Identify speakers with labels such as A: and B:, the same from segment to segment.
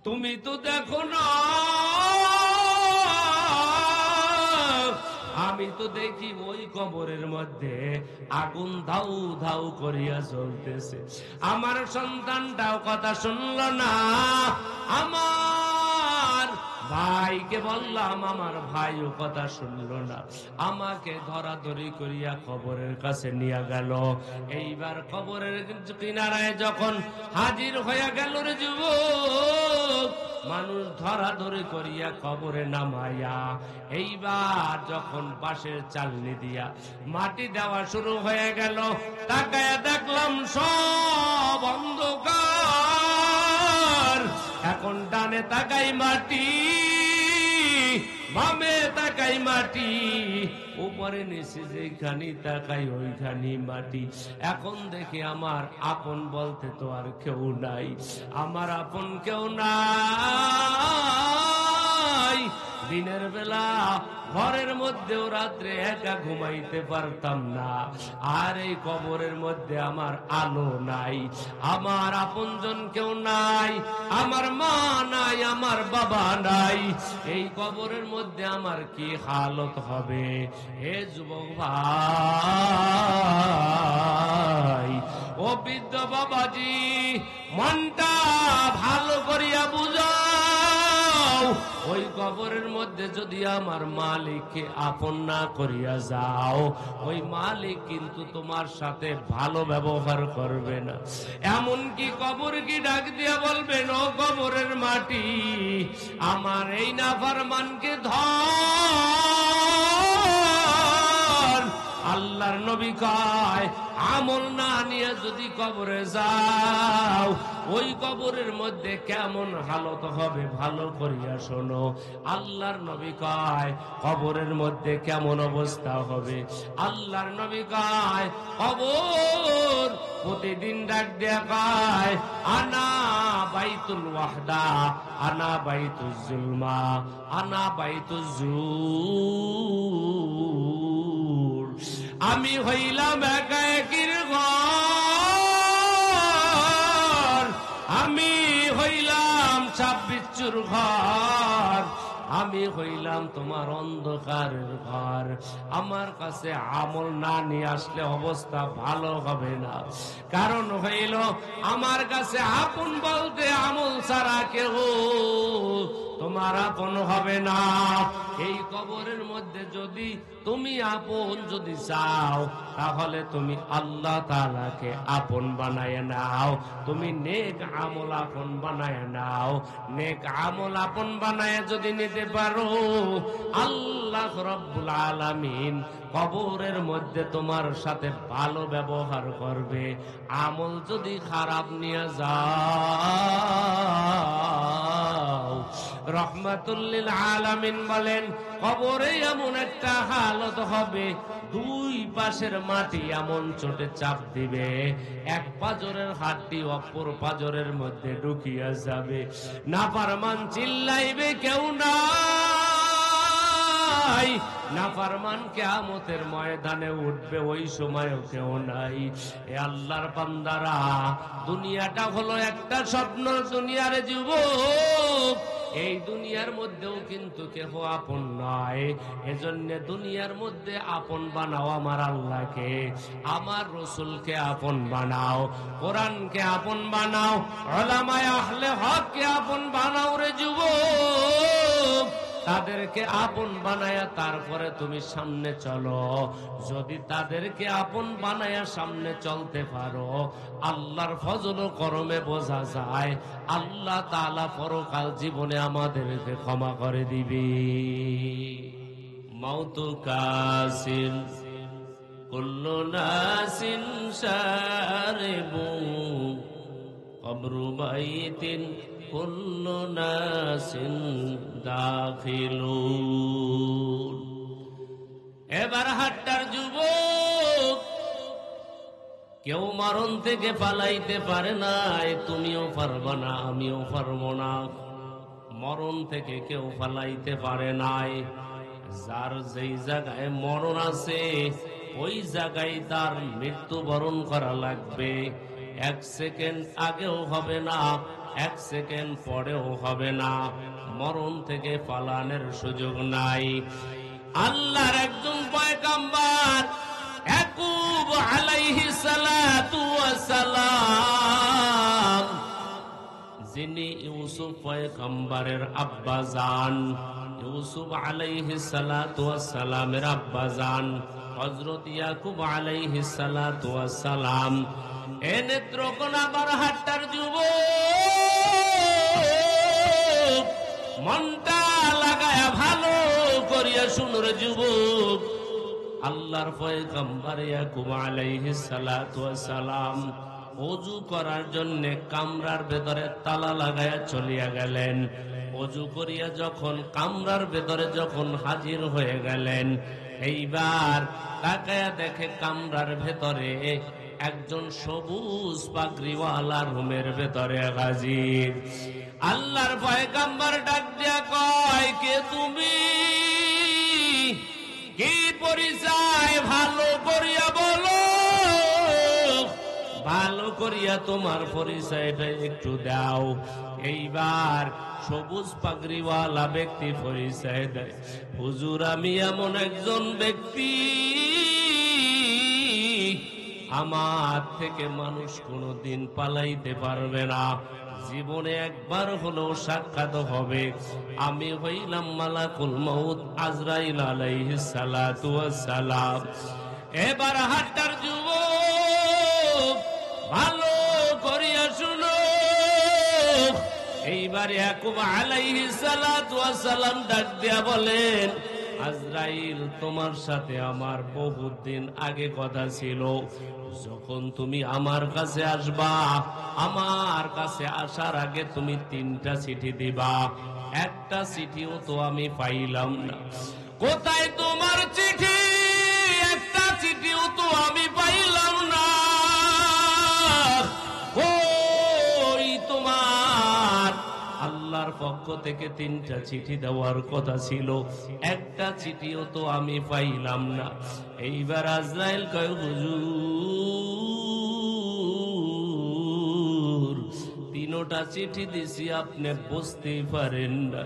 A: তুমি তো দেখো না, আমি তো দেখি ওই কবরের মধ্যে আগুন ধাউ ধাউ করিয়া জ্বলতেছে। আমার সন্তানটাও কথা শুনল না। আমার ভাইকে বললাম, আমার ভাইও কথা শুনল না। আমাকে ধরাধরি করিয়া কবরের কাছে নিয়ে গেল। এইবার কবরের কিনারায় যখন হাজির হয়ে গেল রে যুবক, মানুষ ধরাধরি করিয়া কবরে নামাইয়া এইবার যখন পাশের চালনি দিয়া মাটি দেওয়া শুরু হয়ে গেল, তাকায়া দেখলাম সব অন্ধকার। এখন ডানে তাকাই মাটি, বামে তাকাই মাটি, উপরে নিচে যেখানি তাকাই ওইখানি মাটি। এখন দেখি আমার আপন বলতে তো আর কেউ নাই, আমার আপন কেউ নাই। দিনের বেলা ঘরের মধ্যেও রাত্রে একা ঘুমাইতে পারতাম না, আর এই কবরের মধ্যে আমার আলো নাই, আমার আপনজন কেউ নাই, আমার মা নাই, আমার বাবা নাই। এই কবরের মধ্যে আমার কি হালত হবে? হে যুবক ভাই, ও বৃদ্ধ বাবাজি, মনটা ভালো করিয়া বুঝাও। ওই কবরের মধ্যে যদি আমার মালিককে আপন না করিয়া যাও, ওই মালিক কিন্তু তোমার সাথে ভালো ব্যবহার করবে না। এমনকি কবর কি ডাক দিয়া বলবেন, ও কবরের মাটি, আমার এই নাফরমানকে ধর। আল্লাহর নবী কয়, আমল না নিয়ে যদি কবরে যাও, ওই কবরের মধ্যে কেমন হালত হবে ভালো করিয়া শোনো। আল্লাহর নবী কয়, কবরের মধ্যে কেমন অবস্থা হবে। আল্লাহর নবী কয়, কবর প্রতিদিন ডাক দেয়া কয়, আনা বাইতুল ওয়াহদা, আনা বাইতুল জুলমা, আনা বাইতুল জুর। আমি হইলাম একা একির ঘর, আমি হইলাম সাপ বিচ্ছুর ঘর, আমি হইলাম তোমার অন্ধকারের ঘর। আমার কাছে আমল না নিয়ে আসলে অবস্থা ভালো হবে না। কারণ হইল, আমার কাছে আপন বলতে আমল ছাড়া কেউ তোমার আপন হবে না। এই কবরের মধ্যে যদি তুমি আপন যদি চাও, তাহলে তুমি আল্লাহ তাআলাকে আপন বানায় নাও। তুমি নেক আমল আপন বানায় নাও। নেক আমল আপন বানায় যদি নিতে পারো, আল্লাহ রাব্বুল আলামিন কবরের মধ্যে তোমার সাথে ভালো ব্যবহার করবে। আমল যদি খারাপ নিয়ে যাও, রহমাতুল লিল আলামিন বলেন, কবরে এমন একটা হালত হবে, দুই পাশের মাটি এমন চোটে চাপ দিবে, এক পাজরের হাড়টি অপর পাজরের মধ্যে ঢুকিয়া যাবে। নাফরমান চিল্লাইবে, কেউ নাই। নাফরমান কিয়ামতের ময়দানে উঠবে, ওই সময়ও কেউ নাই। এ আল্লাহর বান্দারা, দুনিয়াটা হলো একটা স্বপ্ন। দুনিয়ার যুবক, এই দুনিয়ার মধ্যেও কিন্তু কেহ আপন নয়। এজন্য দুনিয়ার মধ্যে আপন বানাও আমার আল্লাহকে, আমার রসুলকে আপন বানাও, কোরআনকে আপন বানাও, উলামায়ে আহলে হককে আপন বানাও রে যুবক। তাদেরকে আপন বানায়া তারপরে তুমি সামনে চলো। যদি তাদেরকে আপন বানায়া সামনে চলতে পারো, আল্লাহর ফজল ও করমে বোঝা যায় আল্লাহ তাআলা পরকাল জীবনে আমাদেরকে ক্ষমা করে দিবে। মাউতু কাসিন কুল্লু নাসিন শারিবু, কবরু বাইতিন কুল্লু নাসিন দাখিলুন। এবার হাট্টার যুবক, কেউ মরণ থেকে পালাইতে পারে নাই, তুমিও পারবা না, আমিও পারবো না। মরণ থেকে কেউ পালাইতে পারে নাই। যার যেই জায়গায় মরণ আছে, ওই জায়গায় তার মৃত্যুবরণ করা লাগবে। 1 সেকেন্ড আগেও হবে না, এক সেকেন্ড পরেও হবে না, মরণ থেকে পালানোর সুযোগ নাই। আল্লাহর একজন পয়গম্বর ইয়াকুব আলাইহিস সালাতু ওয়াস সালাম, যিনি ইউসুফ পয়গম্বরের আব্বা জান, ইউসুফ আলাইহিস সালাতু ওয়াস সালামের আব্বা জান হযরত ইয়াকুব আলাইহিস সালাতু ওয়াস সালাম। এ নেত্রকোনা বারহাট্টার যুবক, মনটা লাগায়া ভালো করিয়া শুনুর যুবক, আল্লাহর পয়গম্বর ইয়াকুব আলাইহিস সালাতু ওয়াস সালাম ওযু করার জন্য কামরার ভেতরে তালা লাগায়া চলিয়া গেলেন। ওযু করিয়া যখন কামরার ভেতরে যখন হাজির হয়ে গেলেন, এইবার তাকায়া দেখে কামরার ভেতরে একজন সবুজ পাগড়িওয়ালা রুমের ভেতরে হাজির। আল্লাহর পয়গম্বর ডাক দিয়া কয়, কে তুমি? কি পরিচয়? ভালো করিয়া বলো, ভালো করিয়া তোমার পরিচয়টা একটু দাও। এইবার সবুজ পাগড়িওয়ালা ব্যক্তি পরিচয় দেয়, হুজুর আমি এমন একজন ব্যক্তি, আমার থেকে মানুষ কোনোদিন পালাইতে পারবে না, জীবনে একবার হলেও সাক্ষাৎ হবে। আমি হইলাম মালাকুল মউত আজরাইল আলাইহিস সালাতু ওয়াস সালাম। এবার হাট্টার যুবক ভালো করিয়া শুনো। এইবার ইয়াকুব আলাইহিস সালাতু ওয়াস সালাম ডাক দিয়া বলেন, আজরাইল তোমার সাথে আমার বহুদিন আগে কথা ছিল, যখন তুমি আমার কাছে আসবা, আমার কাছে আসার আগে তুমি 3টা চিঠি দিবা, একটা চিঠিও তো আমি পাইলাম না। কোথায় তোমার চিঠি? একটা চিঠিও তো আমি পাইলাম না। ওই তোমার আল্লাহর পক্ষ থেকে 3টা চিঠি দেওয়ার কথা ছিল, একটা চিঠিও তো আমি পাইলাম না। এইবার আজরাইল কয়, হুজুর 3টা চিঠি দিছি, আপনি বুঝতেই পারেন না।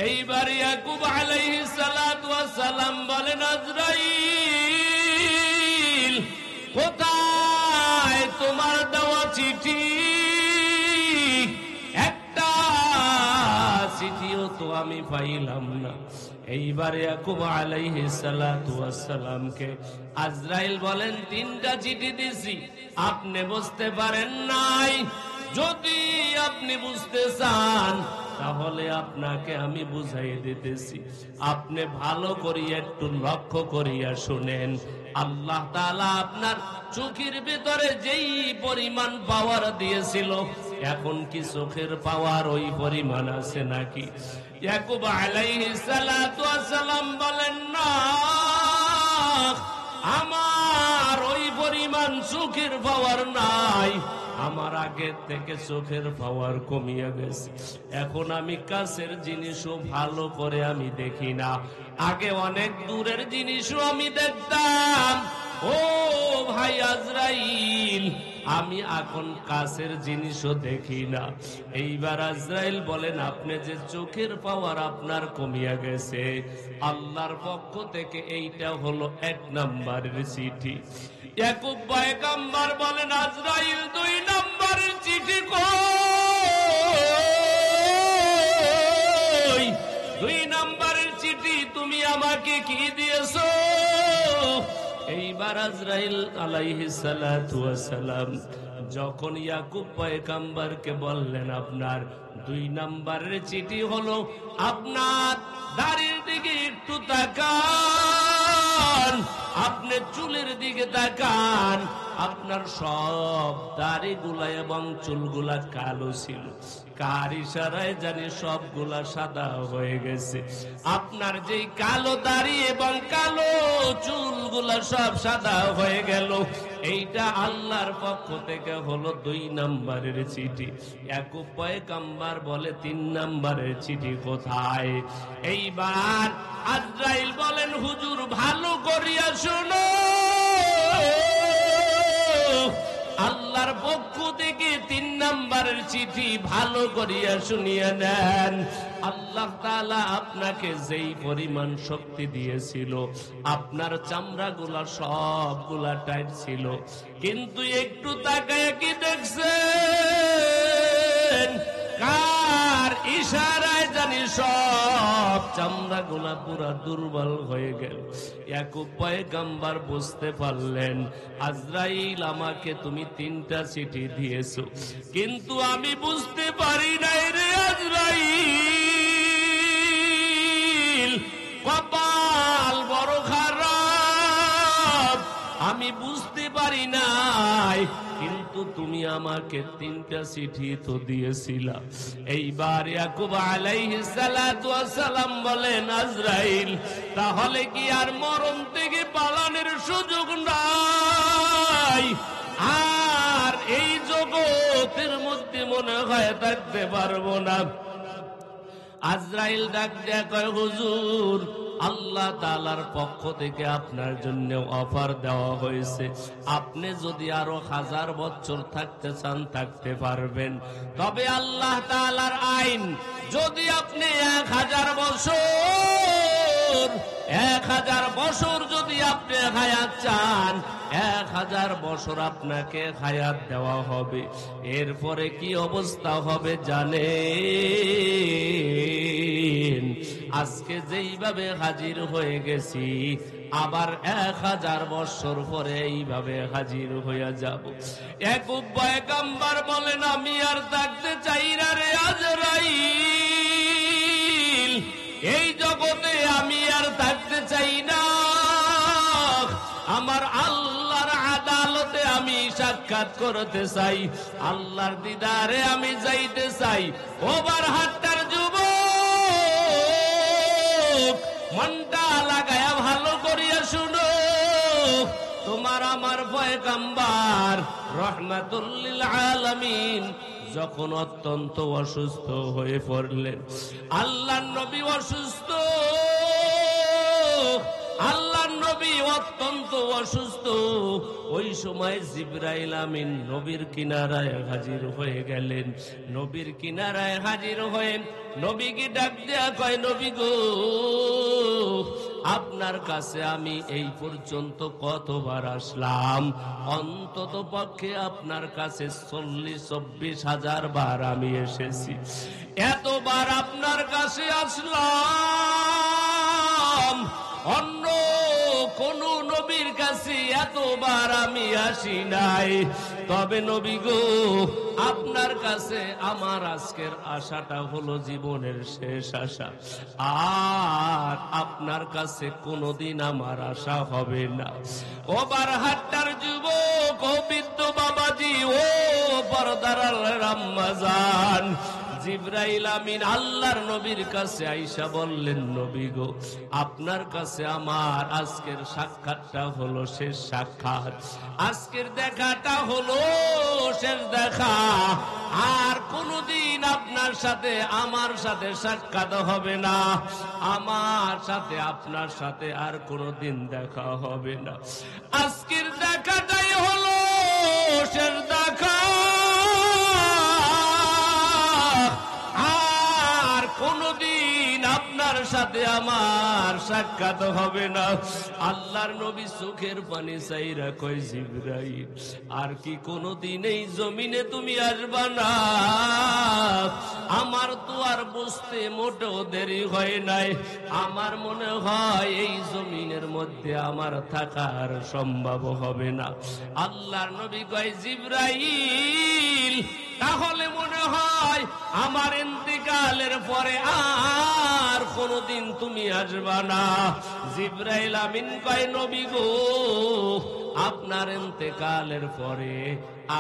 A: এইবার ইয়াকুব আলাইহিস সালাতু ওয়াস সালাম বলেন, আজরাইল কোথায় তোমার দেওয়া চিঠি? একটা চিঠিও তো আমি পাইলাম না। এইবার ইয়াকুব আলাইহিস সালাতু ওয়াস সালামকে আজরাইল বলেন, 3টা চিঠি দিছি, আপনি বুঝতে পারেন নাই। যদি আপনি বুঝতে চান তাহলে আপনাকে আমি বুঝাই দিতেছি, আপনি ভালো করিয়া একটু লক্ষ্য করিয়া শুনেন। আল্লাহ তাআলা আপনার চোখের ভিতরে যেই পরিমাণ পাওয়ার দিয়েছিল, এখন কি চোখের পাওয়ার ওই পরিমাণ আছে নাকি? ইয়াকুব আলাইহিস সালাতু ওয়াস সালাম বলেন, না, আমার ওই পরিমাণ চোখের পাওয়ার নাই, আমার আগের থেকে চোখের পাওয়ার কমিয়ে গেছে। এখন আমি কাছের জিনিসও ভালো করে আমি দেখি না, আগে অনেক দূরের জিনিসও আমি দেখতাম। ও ভাই আজরাইল, আমি এখন কাছের জিনিসও দেখি না। এইবার আজরাইল বলেন, আপনি যে চোখের পাওয়ার আপনার কমিয়া গেছে, আল্লাহর পক্ষ থেকে এইটা হলো 1 নম্বরের চিঠি। ইয়াকুব পয়গম্বর বলেন, আজরাইল 2 নম্বরের চিঠি কই? 2 নম্বরের চিঠি তুমি আমাকে কি দিয়েছো? এইবার আজরাইল আলাইহিস সালাতু ওয়াস সালাম যখন ইয়াকুব পয়গম্বরকে বললেন, আপনার 2 নম্বরের চিঠি হলো, আপনার দাড়ির দিকে একটু তাকান, আপনি চুলের দিকে তাকান, আপনার সব দাড়িগুলা এবং চুলগুলা কালো ছিল, কার ইশারায় জানি সবগুলা সাদা হয়ে গেছে। আপনার যেই কালো দাড়ি এবং কালো চুলগুলা সব সাদা হয়ে গেল, এইটা আল্লাহর পক্ষ থেকে হলো 2 নম্বরের চিঠি। ইয়াকুব পয়গম্বর বলে, 3 নম্বরের চিঠি কোথায়? এইবার আজরাইল বলেন, হুজুর ভালো করিয়া শোনো, আল্লাহর পক্ষ থেকে 3 নাম্বারের চিঠি ভালো করিয়া শুনিয়ে নেন। আল্লাহ তাআলা আপনাকে যেই পরিমাণ শক্তি দিয়েছিল, আপনার চামড়াগুলা সবগুলা টাইট ছিল, কিন্তু একটু তাকায় কি দেখছেন? কার ইশারায় জানি সব চামড়াগুলা পুরা দুর্বল হয়ে গেল। ইয়াকুব পয়গম্বর বুঝতে পারলেন, আজরাইল আমাকে তুমি 3টা চিঠি দিয়েছো, কিন্তু আমি বুঝতে পারি নাই রে আজরাইল, কপাল বড় খারাপ, আমি বুঝতে পারি নাই, কিন্তু তুমি আমাকে 3টা চিঠি তো দিয়েছিলা। এইবার ইয়াকুব আলাইহিস সালাতু ওয়াস সালাম বলেন, আজরাইল তাহলে কি আর মরণ থেকে পালানোর সুযোগ নাই? আর এই জগতের মধ্যে মনে হয় থাকতে পারবো না। আজরাইল ডাক দেয়া কয়, হুজুর আল্লাহ তাআলার পক্ষ থেকে আপনার জন্য অফার দেওয়া হয়েছে, আপনি যদি আরো 1000 বছর থাকতে চান থাকতে পারবেন, তবে আল্লাহ তাআলার আইন, যদি আপনি 1000 বছর যদি আপনি হায়াত চান, 1000 বছর আপনাকে হায়াত দেওয়া হবে। এরপরে কি অবস্থা হবে জানেন? আজকে যেইভাবে হাজির হয়ে গেছি, আবার 1000 বছর পরে এইভাবে হাজির হইয়া যাব। ইয়াকুব পয়গম্বর বলেন, আমি আর থাকতে চাই না রে আজরাইল, এই জগতে আমি আর থাকতে চাই না। আমার আল্লাহর আদালতে আমি সাক্ষাৎ করতে চাই, আল্লাহর দিদারে আমি যাইতে চাই। ওবার হাতটার যুবক, মনটা লাগায়া ভালো করিয়া শুনো, তোমার আমার পয়গম্বর রহমাতুল লিল আলামিন যখন অত্যন্ত অসুস্থ হয়ে পড়লেন, আল্লাহর নবী অসুস্থ, আল্লাহর নবী অত্যন্ত অসুস্থ, ওই সময় জিবরাইল আমিন নবীর কিনারায় হাজির হয়ে গেলেন। নবীর কিনারায় হাজির হয়ে নবীকে ডাক দেয়া কয়, নবী গো, আপনার কাছে আমি এই পর্যন্ত কতবার আসলাম? অন্তত পক্ষে আপনার কাছে 40-24 হাজার বার আমি এসেছি। এতবার আপনার কাছে আসলাম, অন্য কোন নবীর কাছে এতবার আমি আসি নাই। তবে নবী গো, আপনার কাছে আমার আজকের আশাটা হলো জীবনের শেষ আশা, আর আপনার কাছে কোনোদিন আমার আশা হবে না। ও বারহাট্টার যুবক, ও বৃদ্ধ বাবাজি, ও পর্দার আম্মা জান, জিবরাইল আমিন আল্লাহর নবীর কাছে আইসা বললেন, নবী গো, আপনার কাছে আমার আজকের সাক্ষাৎটা হলো শেষ সাক্ষাৎ, আজকের দেখাটা হলো শেষ দেখা, আর কোনদিন আপনার সাথে আমার সাথে সাক্ষাৎ হবে না, আমার সাথে আপনার সাথে আর কোনদিন দেখা হবে না। আজকের দেখাটাই হলো শেষ দেখা, আর কোনদিন আপনার সাথে আমার সাক্ষাৎ হবে না। আল্লাহর নবী চোখের পানি চাইরা কয়, জিবরাইল, আর কি কোনদিন এই জমিনে তুমি আসবা না? আমার তো আর বুঝতে মোটেও দেরি হয় নাই, আমার মনে হয় এই জমিনের মধ্যে আমার থাকার সম্ভব হবে না। আল্লাহর নবী কয়, জিবরাইল, তাহলে মনে হয় আমার ইন্তেকালের পরে আর কোনদিন তুমি আসবা না। জিবরাইল আমিন কয়, নবী গো, আপনার ইন্তেকালের পরে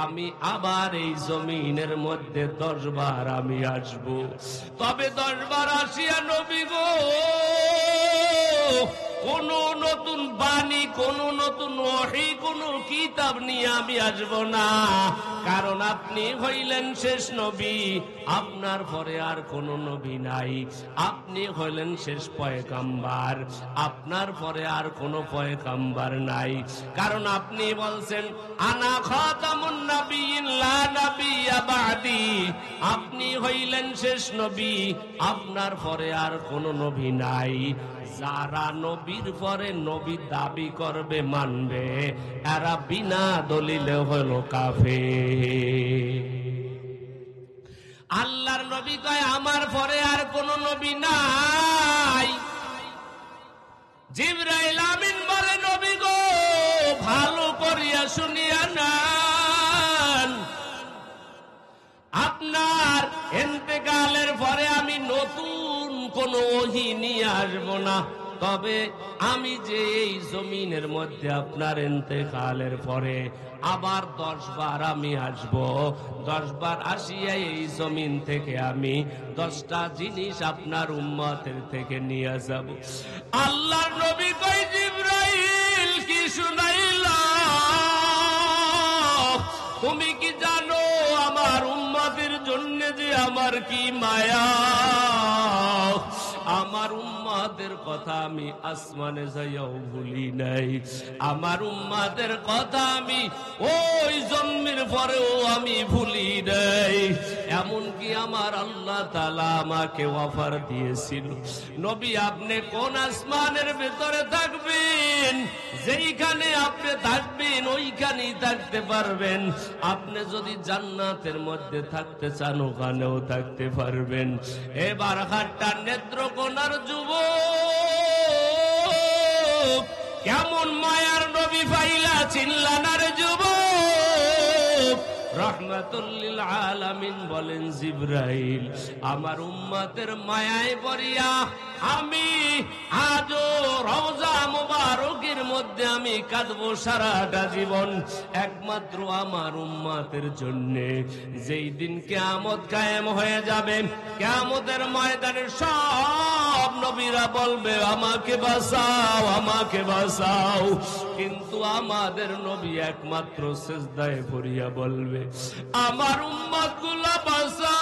A: আমি আবার এই জমিনের মধ্যে 10 বার আমি আসব, তবে 10 বার আসিয়া নবী গো, কোন নতুন বাণী কোনো নতুন ওহী কোনো কিতাব নিয়ে আমি আসব না, কারণ আপনি হইলেন শেষ নবী, আপনার পরে আর কোনো নবী নাই। আপনি হইলেন শেষ পয়গম্বর, আপনার পরে আর কোনো পয়গম্বর নাই। কারণ আপনি বলছেন আনা খাতামুন নাবিয়্যিন লা নাবিয়্যা বা'দি, আপনি হইলেন শেষ নবী, আপনার পরে আর কোনো নবী নাই। যারা নবীর পরে নবী দাবি করবে মানবে, এরা বিনা দলিলে হলো কাফের। আল্লাহর নবী কয় আমার পরে আর কোনো নবী নাই। জিবরাইল আমিন বলে নবী গো ভালো করিয়া শুনিয়া নেন, আপনার ইন্তেকালের পরে আমি নতুন কোন ওহী নিয়ে আসব না, তবে আমি যে এই জমিনের মধ্যে আপনার ইন্তেকালের পরে আবার 10 বার আমি আসব, 10 বার আসিয়া এই জমিন থেকে আমি 10টা জিনিস আপনার উম্মতের থেকে নিয়ে যাব। আল্লাহর নবী কয় জিবরাইল কি শুনাইলা, তুমি কি জানো আমার উম্মতের জন্য যে আমার কি মায়া, আমার উম্মতের কথা আমি আসমানে যাইয়াও ভুলি নাই, আমার উম্মতের কথা আমি ওই জন্মের পরেও আমি ভুলি নাই। এমনকি আমার আল্লাহ তাআলা আমাকে অফার দিয়েছিল, নবী আপনি কোন আসমানের ভেতরে থাকবেন, যেইখানে আপনি থাকবেন ওইখানেই থাকতে পারবেন। আপনি যদি জান্নাতের মধ্যে থাকতে চান ওখানেও থাকতে পারবেন। এবার হাতটা নেত্রকোনার যুবক, কেমন মায়ার নবী পাইলা চিনলানার যুবক। রহমাতুল লিল আলামিন বলেন জিবরাইল আমার উম্মতের মায়ায় পড়িয়া আমি আজও রওজা মুবারকের মধ্যে আমি কাঁদবো সারাটা জীবন, একমাত্র আমার উম্মতের জন্য। যেই দিন কিয়ামত কায়েম হয়ে যাবে, কিয়ামতের ময়দানে সব নবীরা বলবে আমাকে বাঁচাও আমাকে বাঁচাও, কিন্তু আমাদের নবী একমাত্র সিজদায় পড়িয়া বলবে আমার উম্মতগুলো বাঁচাও,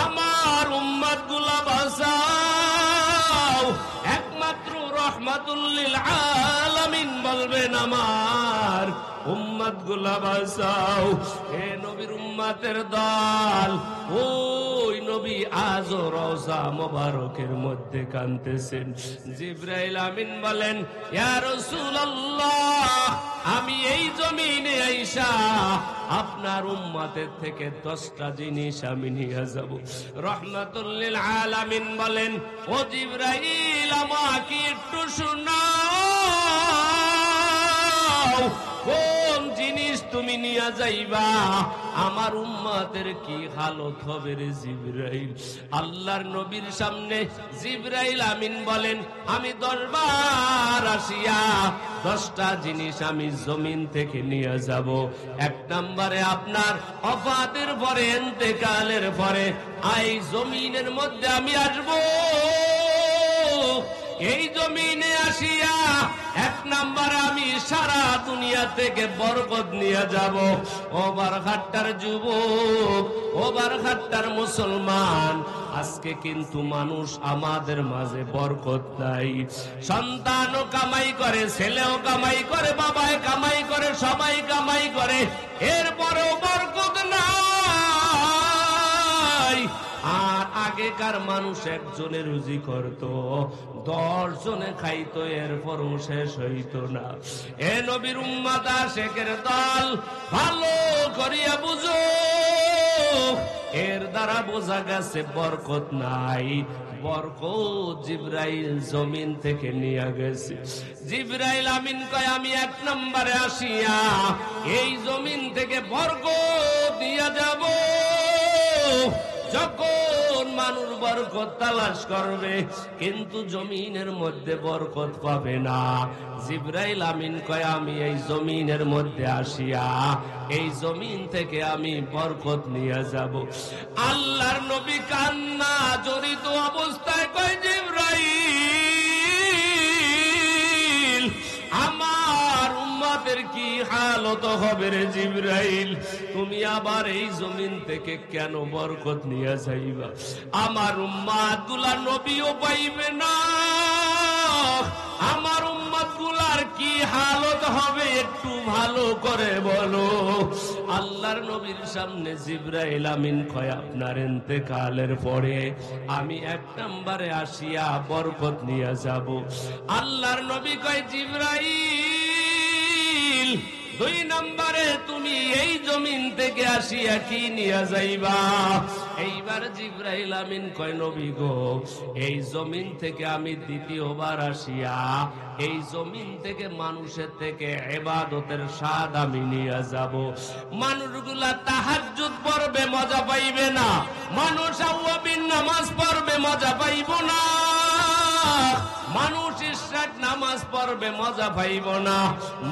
A: আমার উম্মতগুলো বাঁচাও। একমাত্র রহমাতুল লিল আলামিন বলবেন আমার উম্মতগুলো বাঁচাও। হে নবীর উম্মতের দল, ওই নবী আজও রওজা মুবারকের মধ্যে কাঁদতেছেন। জিবরাইল আমিন বলেন ইয়া রাসূলুল্লাহ, আমি এই জমিনে আইসা আপনার উম্মতের থেকে 10টা জিনিস আমি নিয়ে যাব। রহমাতুল লিল আলামিন বলেন ও জিবরাইল আমাকে একটু শোনাও, কোন জিনিস তুমি নিয়ে যাইবা, আমার উম্মতের কি হালত হবে রে জিবরাইল। আল্লাহর নবীর সামনে জিবরাইল আমিন বলেন আমি 10 বার আসিয়া 10টা জিনিস আমি জমিন থেকে নিয়ে যাব। 1 নম্বরে আপনার ওফাতের পরে ইন্তেকালের পরে এই জমিনের মধ্যে আমি আসব, এই জমিনে আসিয়া 1 নম্বরে আমি সারা দুনিয়া থেকে বরকত নিয়ে যাব। ও বারঘাট্টার যুবক, ও বারঘাট্টার মুসলমান, আজকে কিন্তু মানুষ আমাদের মাঝে বরকত নাই। সন্তানও কামাই করে, ছেলেও কামাই করে, বাবাই কামাই করে, সবাই কামাই করে, এরপরেও বরকত নাই। আর আগেকার মানুষ একজনে রুজি করত, 10 জনে খাইতো, এরপরও শেষ হইতো না। এ নবীর উম্মত আশেকের দল, ভালো করিয়া বুঝো, এর দ্বারা বোঝা গেছে বরকত নাই। বরকত জিবরাইল জমিন থেকে নিয়ে গেছে। জিবরাইল আমিন কয় আমি 1 নম্বরে আসিয়া এই জমিন থেকে বরকত নিয়ে যাব। যখন মানুষ বরকত তালাশ করবে কিন্তু জমিনের মধ্যে বরকত পাবে না, জিবরাইল আমিন কয় আমি এই জমিনের মধ্যে আসিয়া এই জমিন থেকে আমি বরকত নিয়ে যাব। আল্লাহর নবী কান্না জড়িত অবস্থায় কয় জিবরাইল হালত হবে রে জিবরাইল, তুমি আবার এই জমিন থেকে কেন বরকত নিয়ে যাইবা? আমার উম্মাত গুলা নবীও পাইবে না, আমার উম্মত গুলার কি হালত হবে একটু ভালো করে বলো। আল্লাহর নবীর সামনে জিবরাইল আমিন কয়, আপনার ইন্তেকালের পরে আমি এক নম্বরে আসিয়া বরকত নিয়ে যাব। আল্লাহর নবী কয়, জিবরাইল দুই নম্বরে তুমি এই জমিন থেকে আসিয়া কি নিয়ে যাইবা? এইবার জিবরাইল আমিন কয়, নবী গো, এই জমিন থেকে আমি দ্বিতীয়বার আসিয়া এই জমিন থেকে মানুষের থেকে ইবাদতের স্বাদ আমি নিয়ে যাব। মানুষগুলা তাহাজ্জুদ পড়বে মজা পাইবে না, মানুষ আওয়াবিন নামাজ পড়বে মজা পাইব না, মানুষ ইশরাক নামাজ পড়বে মজা পাইব না,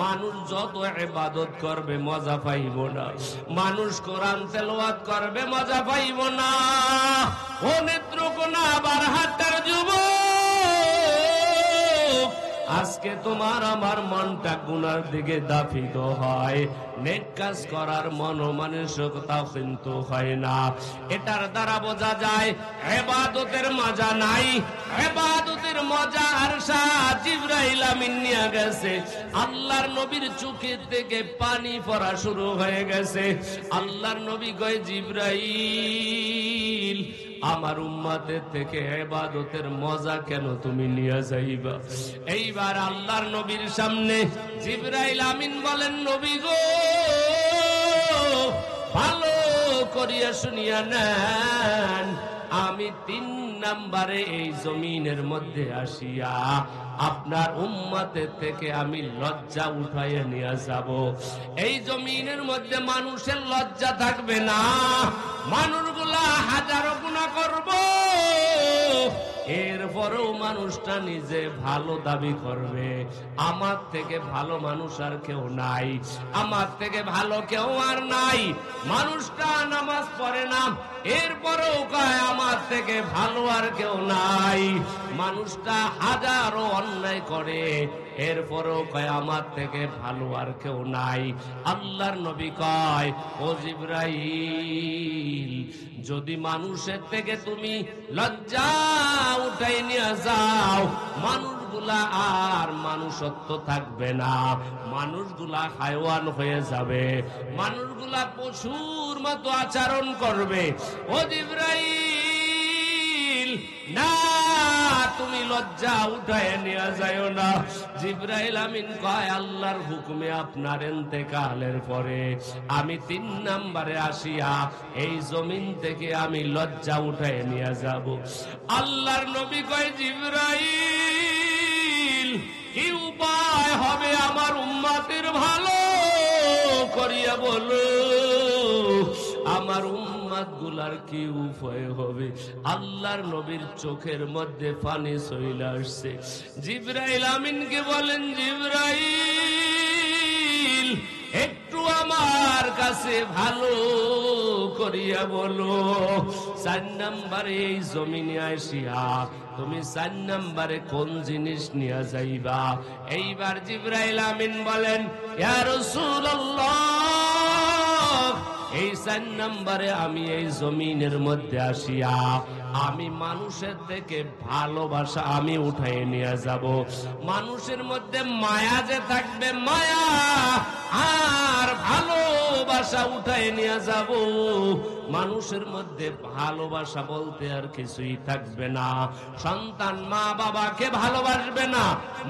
A: মানুষ যত ইবাদত করবে মজা পাইব না, মানুষ কোরআন তেলাওয়াত করবে মজা পাইব না। ও নেত্রকোনা বারহাটের যুবক, আজকে তোমার আমার মনটা গুনার দিকে দাফিত হয়, নেক কাজ করার মনোমানসিকতা কিন্তু হয় না। এটার দ্বারা বোঝা যায় ইবাদতের মজা নাই, ইবাদতের মজা আর স্বাদ জিবরাইল আমিন নিয়ে গেছে। আল্লাহর নবীর চোখের থেকে পানি পড়া শুরু হয়ে গেছে। আল্লাহর নবী কয়, জিবরাইল আমার উম্মতের থেকে ইবাদতের মজা কেন তুমি নিয়ে যাইবা? এইবার আল্লাহর নবীর সামনে জিবরাইল আমিন বলেন, নবী গো, ভালো করিয়া শুনিয়া নেন, আমি 3 নম্বরে এই জমিনের মধ্যে আসিয়া আপনার উম্মতের থেকে আমি লজ্জা উঠাইয়া নিয়ে যাব। এই জমিনের মধ্যে মানুষের লজ্জা থাকবে না, মানুষগুলা হাজারো গুনাহ করব, এরপরেও মানুষটা নিজে ভালো দাবি করবে, আমার থেকে ভালো মানুষ আর কেউ নাই, আমার থেকে ভালো কেউ আর নাই। মানুষটা নামাজ পড়ে না, এরপরেও কয় আমার থেকে ভালো আর কেউ নাই। মানুষটা হাজারো অন্যায় করে, এরপরেও কয় আমার থেকে ভালো আর কেউ নাই। আল্লাহর নবী কয়, ও জিবরাইল, যদি মানুষের থেকে তুমি লজ্জা উঠাই নিয়ে যাও, মানুষগুলা আর মানুষত্ব থাকবে না, মানুষগুলা হায়ওয়ান হয়ে যাবে, মানুষগুলা পশুর মতো আচরণ করবে। ও জিবরাইল, না, তুমি লজ্জা উঠায় নিয়ে যাও না। জিবরাইল আমিন কয়, আল্লাহর হুকুমে আপনার ইন্তেকালের পরে আমি 3 নম্বরে আসিয়া এই জমিন থেকে আমি লজ্জা উঠায় নিয়ে যাব। আল্লাহর নবী কয়, জিবরাইল কি উপায় হবে আমার উম্মতের ভালো করিয়া বলো, আমার উম্মত গুলার কি উপায় হবে? আল্লাহর নবীর চোখের মধ্যে পানি চলে আসছে। জিবরাইল আমিনকে বলেন, জিবরাইল একটু আমার কাছে ভালো করিয়া বলো, 4 নম্বরে এই জমিনে আসিয়া তুমি 4 নম্বরে কোন জিনিস নিয়ে যাইবা? এইবার জিবরাইল আমিন বলেন, ইয়া রাসূলুল্লাহ, এই 4 নম্বরে আমি এই জমিনের মধ্যে আসিয়া আমি মানুষের থেকে ভালোবাসা আমি উঠাই নিয়ে যাব। মানুষের মধ্যে মায়া যে থাকবে, মায়া আর ভালোবাসা উঠাই নিয়ে যাব। মানুষের মধ্যে ভালোবাসা বলতে আর কিছুই থাকবে না। সন্তান মা বাবাকে ভালোবাসবে না,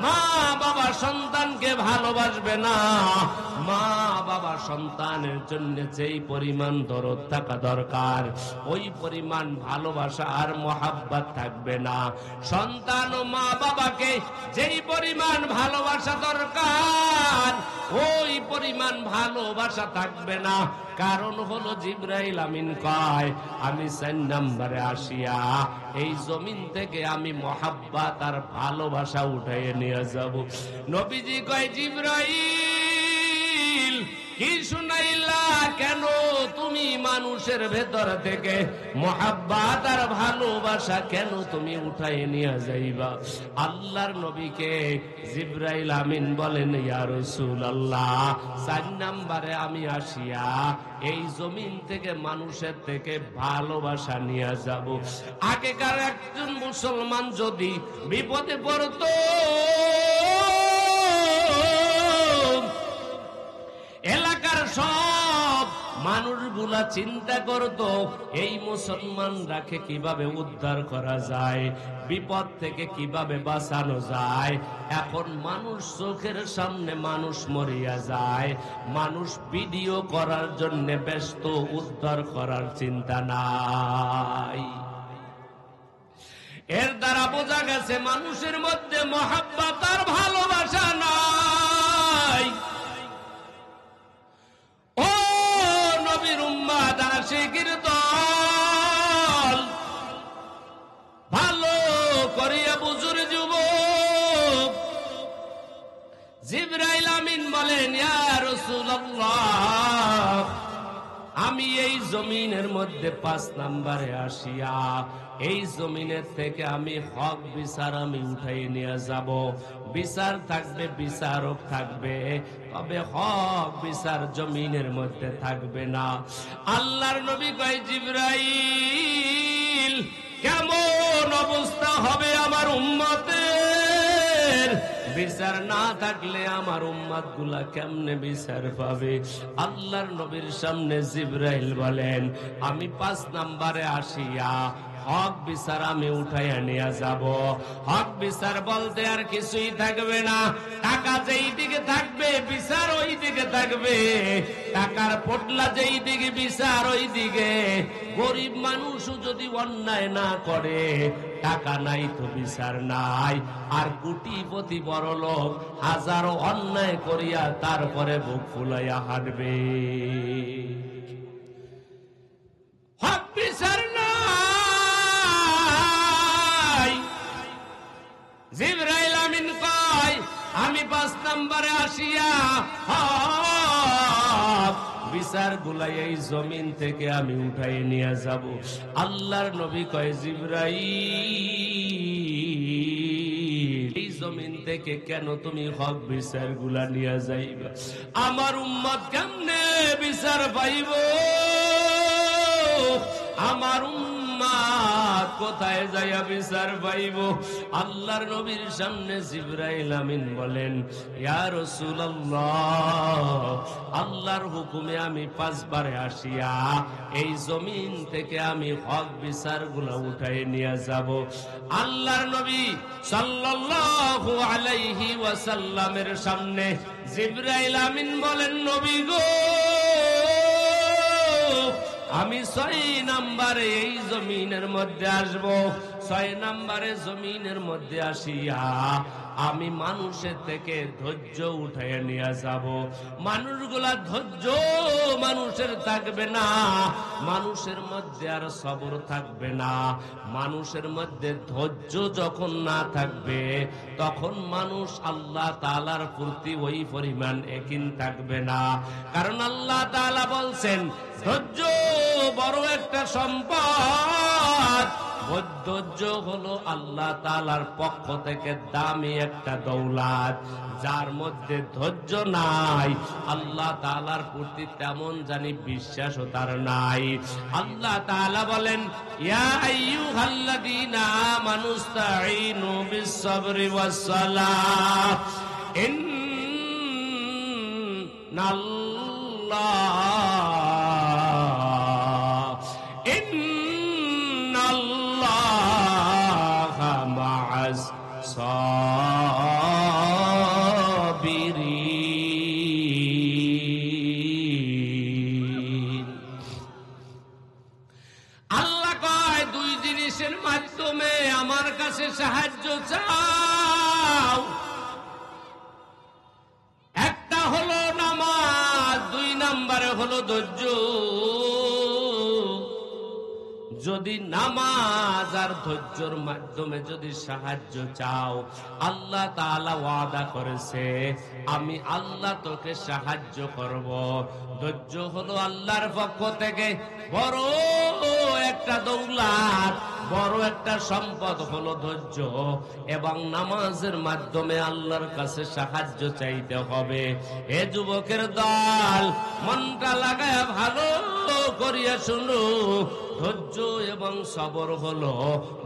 A: মা বাবা সন্তানকে ভালোবাসবে না, মা বাবা সন্তানের জন্য যেই পরিমাণ দরদ থাকা দরকার ওই পরিমাণ ভালোবাসা আর মহাব্বত থাকবে না। সন্তান ও মা বাবাকে যেই পরিমাণ ভালোবাসা দরকার ওই পরিমাণ ভালোবাসা থাকবে না। কারণ হলো জিবরাইল আমিন কয়, আমি 4 নম্বরে আসিয়া এই জমিন থেকে আমি মহাব্বত আর ভালোবাসা উঠাইয়ে নিয়ে যাব। নবীজি কয়, জিবরাইল কি কি শুনাইলা? কেন তুমি মানুষের ভেতর থেকে মোহাব্বত আর ভালোবাসা কেন তুমি উঠাই নিয়ে যাইবা? আল্লাহর নবীকে জিবরাইল আমিন বলেন, ইয়া রাসূলুল্লাহ, 4 নম্বরে আমি আসিয়া এই জমিন থেকে মানুষের থেকে ভালোবাসা নিয়ে যাব। আগেকার একজন মুসলমান যদি বিপদে পড়তো, এলাকার সব মানুষগুলা চিন্তা করত এই মুসলমানরাকে কিভাবে উদ্ধার করা যায়, বিপদ থেকে কিভাবে বাঁচানো যায়। এখন মানুষ চোখের সামনে মানুষ মরিয়া যায়, মানুষ ভিডিও করার জন্য ব্যস্ত, উদ্ধার করার চিন্তা নাই। এর দ্বারা বোঝা গেছে মানুষের মধ্যে মহাব্বত আর ভালোবাসা নাই। ও নবীর উম্মত আশিকির দল, ভালো করিয়া বুঝুর যুবক। জিবরাইল আমিন বলেন, ইয়া রাসূলুল্লাহ, আমি এই জমিনের মধ্যে 5 নম্বরে আসিয়া এই জমিনের থেকে আমি হক বিচার আমি উঠাই নিয়ে যাব। বিচার থাকবে, বিচারক থাকবে, তবে হক বিচার জমিনের মধ্যে থাকবে না। আল্লাহর নবী কয়, জিবরাইল, কেমন অবস্থা হবে আমার উম্মতের? বিচার না থাকলে আমার উম্মত গুলা কেমনে বিচার পাবে? আল্লাহর নবীর সামনে জিবরাইল বলেন, আমি 5 নম্বরে আসিয়া হক বিচার আমি উঠাইয়া নিয়ে যাব। হক বিচার বলতে আর কিছুই থাকবে না। টাকা যেই দিকে থাকবে বিচার ওই দিকে থাকবে, টাকার পোটলা যেই দিকে বিচার ওই দিকে। গরিব মানুষও যদি অন্যায় না করে, টাকা নাই তো বিচার নাই। আর কোটিপতি বড় লোক হাজারো অন্যায় করিয়া তারপরে বুক ফুলাইয়া হাঁটবে, হক বিচার নাই। জিবরাইল আমিন কয়, আমি 5 নম্বরে আসিয়া হক বিচার গুলাই এই জমিন থেকে আমি উঠাই নিয়ে যাব। আল্লাহর নবী কয়, জিবরাইল, এই জমিন থেকে কেন তুমি হক বিচার গুলা নিয়ে যাইবা? আমার উম্মত কেমনে বিচার পাইব? আমার উম্মত কোথায় যাইয়া বিচার পাইব? আল্লাহর নবীর সামনে জিবরাইল আমিন বলেন, ইয়া রাসূলুল্লাহ, আল্লাহর হুকুমে আমি 5 বারে আসিয়া এই জমিন থেকে আমি হক বিচারগুলো উঠাই নিয়ে যাব। আল্লাহর নবী সাল্লাল্লাহু আলাইহি ওয়াসাল্লামের সামনে জিবরাইল আমিন বলেন, নবী গো, আমি 6 নম্বরে এই জমিনের মধ্যে আসব। 6 নম্বরে জমিনের মধ্যে আসিয়া আমি মানুষের থেকে ধৈর্য উঠাইয়া নিয়ে যাব। মানুষগুলা ধৈর্য মানুষের থাকবে না, মানুষের মধ্যে আর সবর থাকবে না। মানুষের মধ্যে ধৈর্য যখন না থাকবে, তখন মানুষ আল্লাহ তাআলার প্রতি ওই পরিমাণ একিন থাকবে না। কারণ আল্লাহ তাআলা বলছেন, ধৈর্য বড় একটা সম্পদ। ধৈর্য হলো আল্লাহ তাআলার পক্ষ থেকে দামি একটা দৌলত। যার মধ্যে ধৈর্য নাই, আল্লাহ তাআলার প্রতি তেমন জানি বিশ্বাসও তার নাই। আল্লাহ তাআলা বলেন, ইয়া আইয়ুহাল্লাযীনা আমানুস্তাঈনু বিস-সাবরি ওয়াস-সালাহ ইন্নাল্লাহা মা'আস সাবিরিন। আল্লাহ কয়, 2 জিনিসের মাধ্যমে আমার কাছে সাহায্য চাও। একটা হলো নামাজ, 2 নম্বরে হলো ধৈর্য। যদি নামাজ আর ধৈর্যের মাধ্যমে যদি সাহায্য চাও, আল্লাহ তাআলা ওয়াদা করেছে আমি আল্লাহ তোকে সাহায্য করব। ধৈর্য হলো আল্লাহর পক্ষ থেকে বড় একটা দৌলত, বড় একটা সম্পদ হলো ধৈর্য। এবং নামাজের মাধ্যমে আল্লাহর কাছে সাহায্য চাইতে হবে। এ যুবকের দল, মনটা লাগায় ভালো করিয়া শুনো, ধৈর্য এবং সবর হলো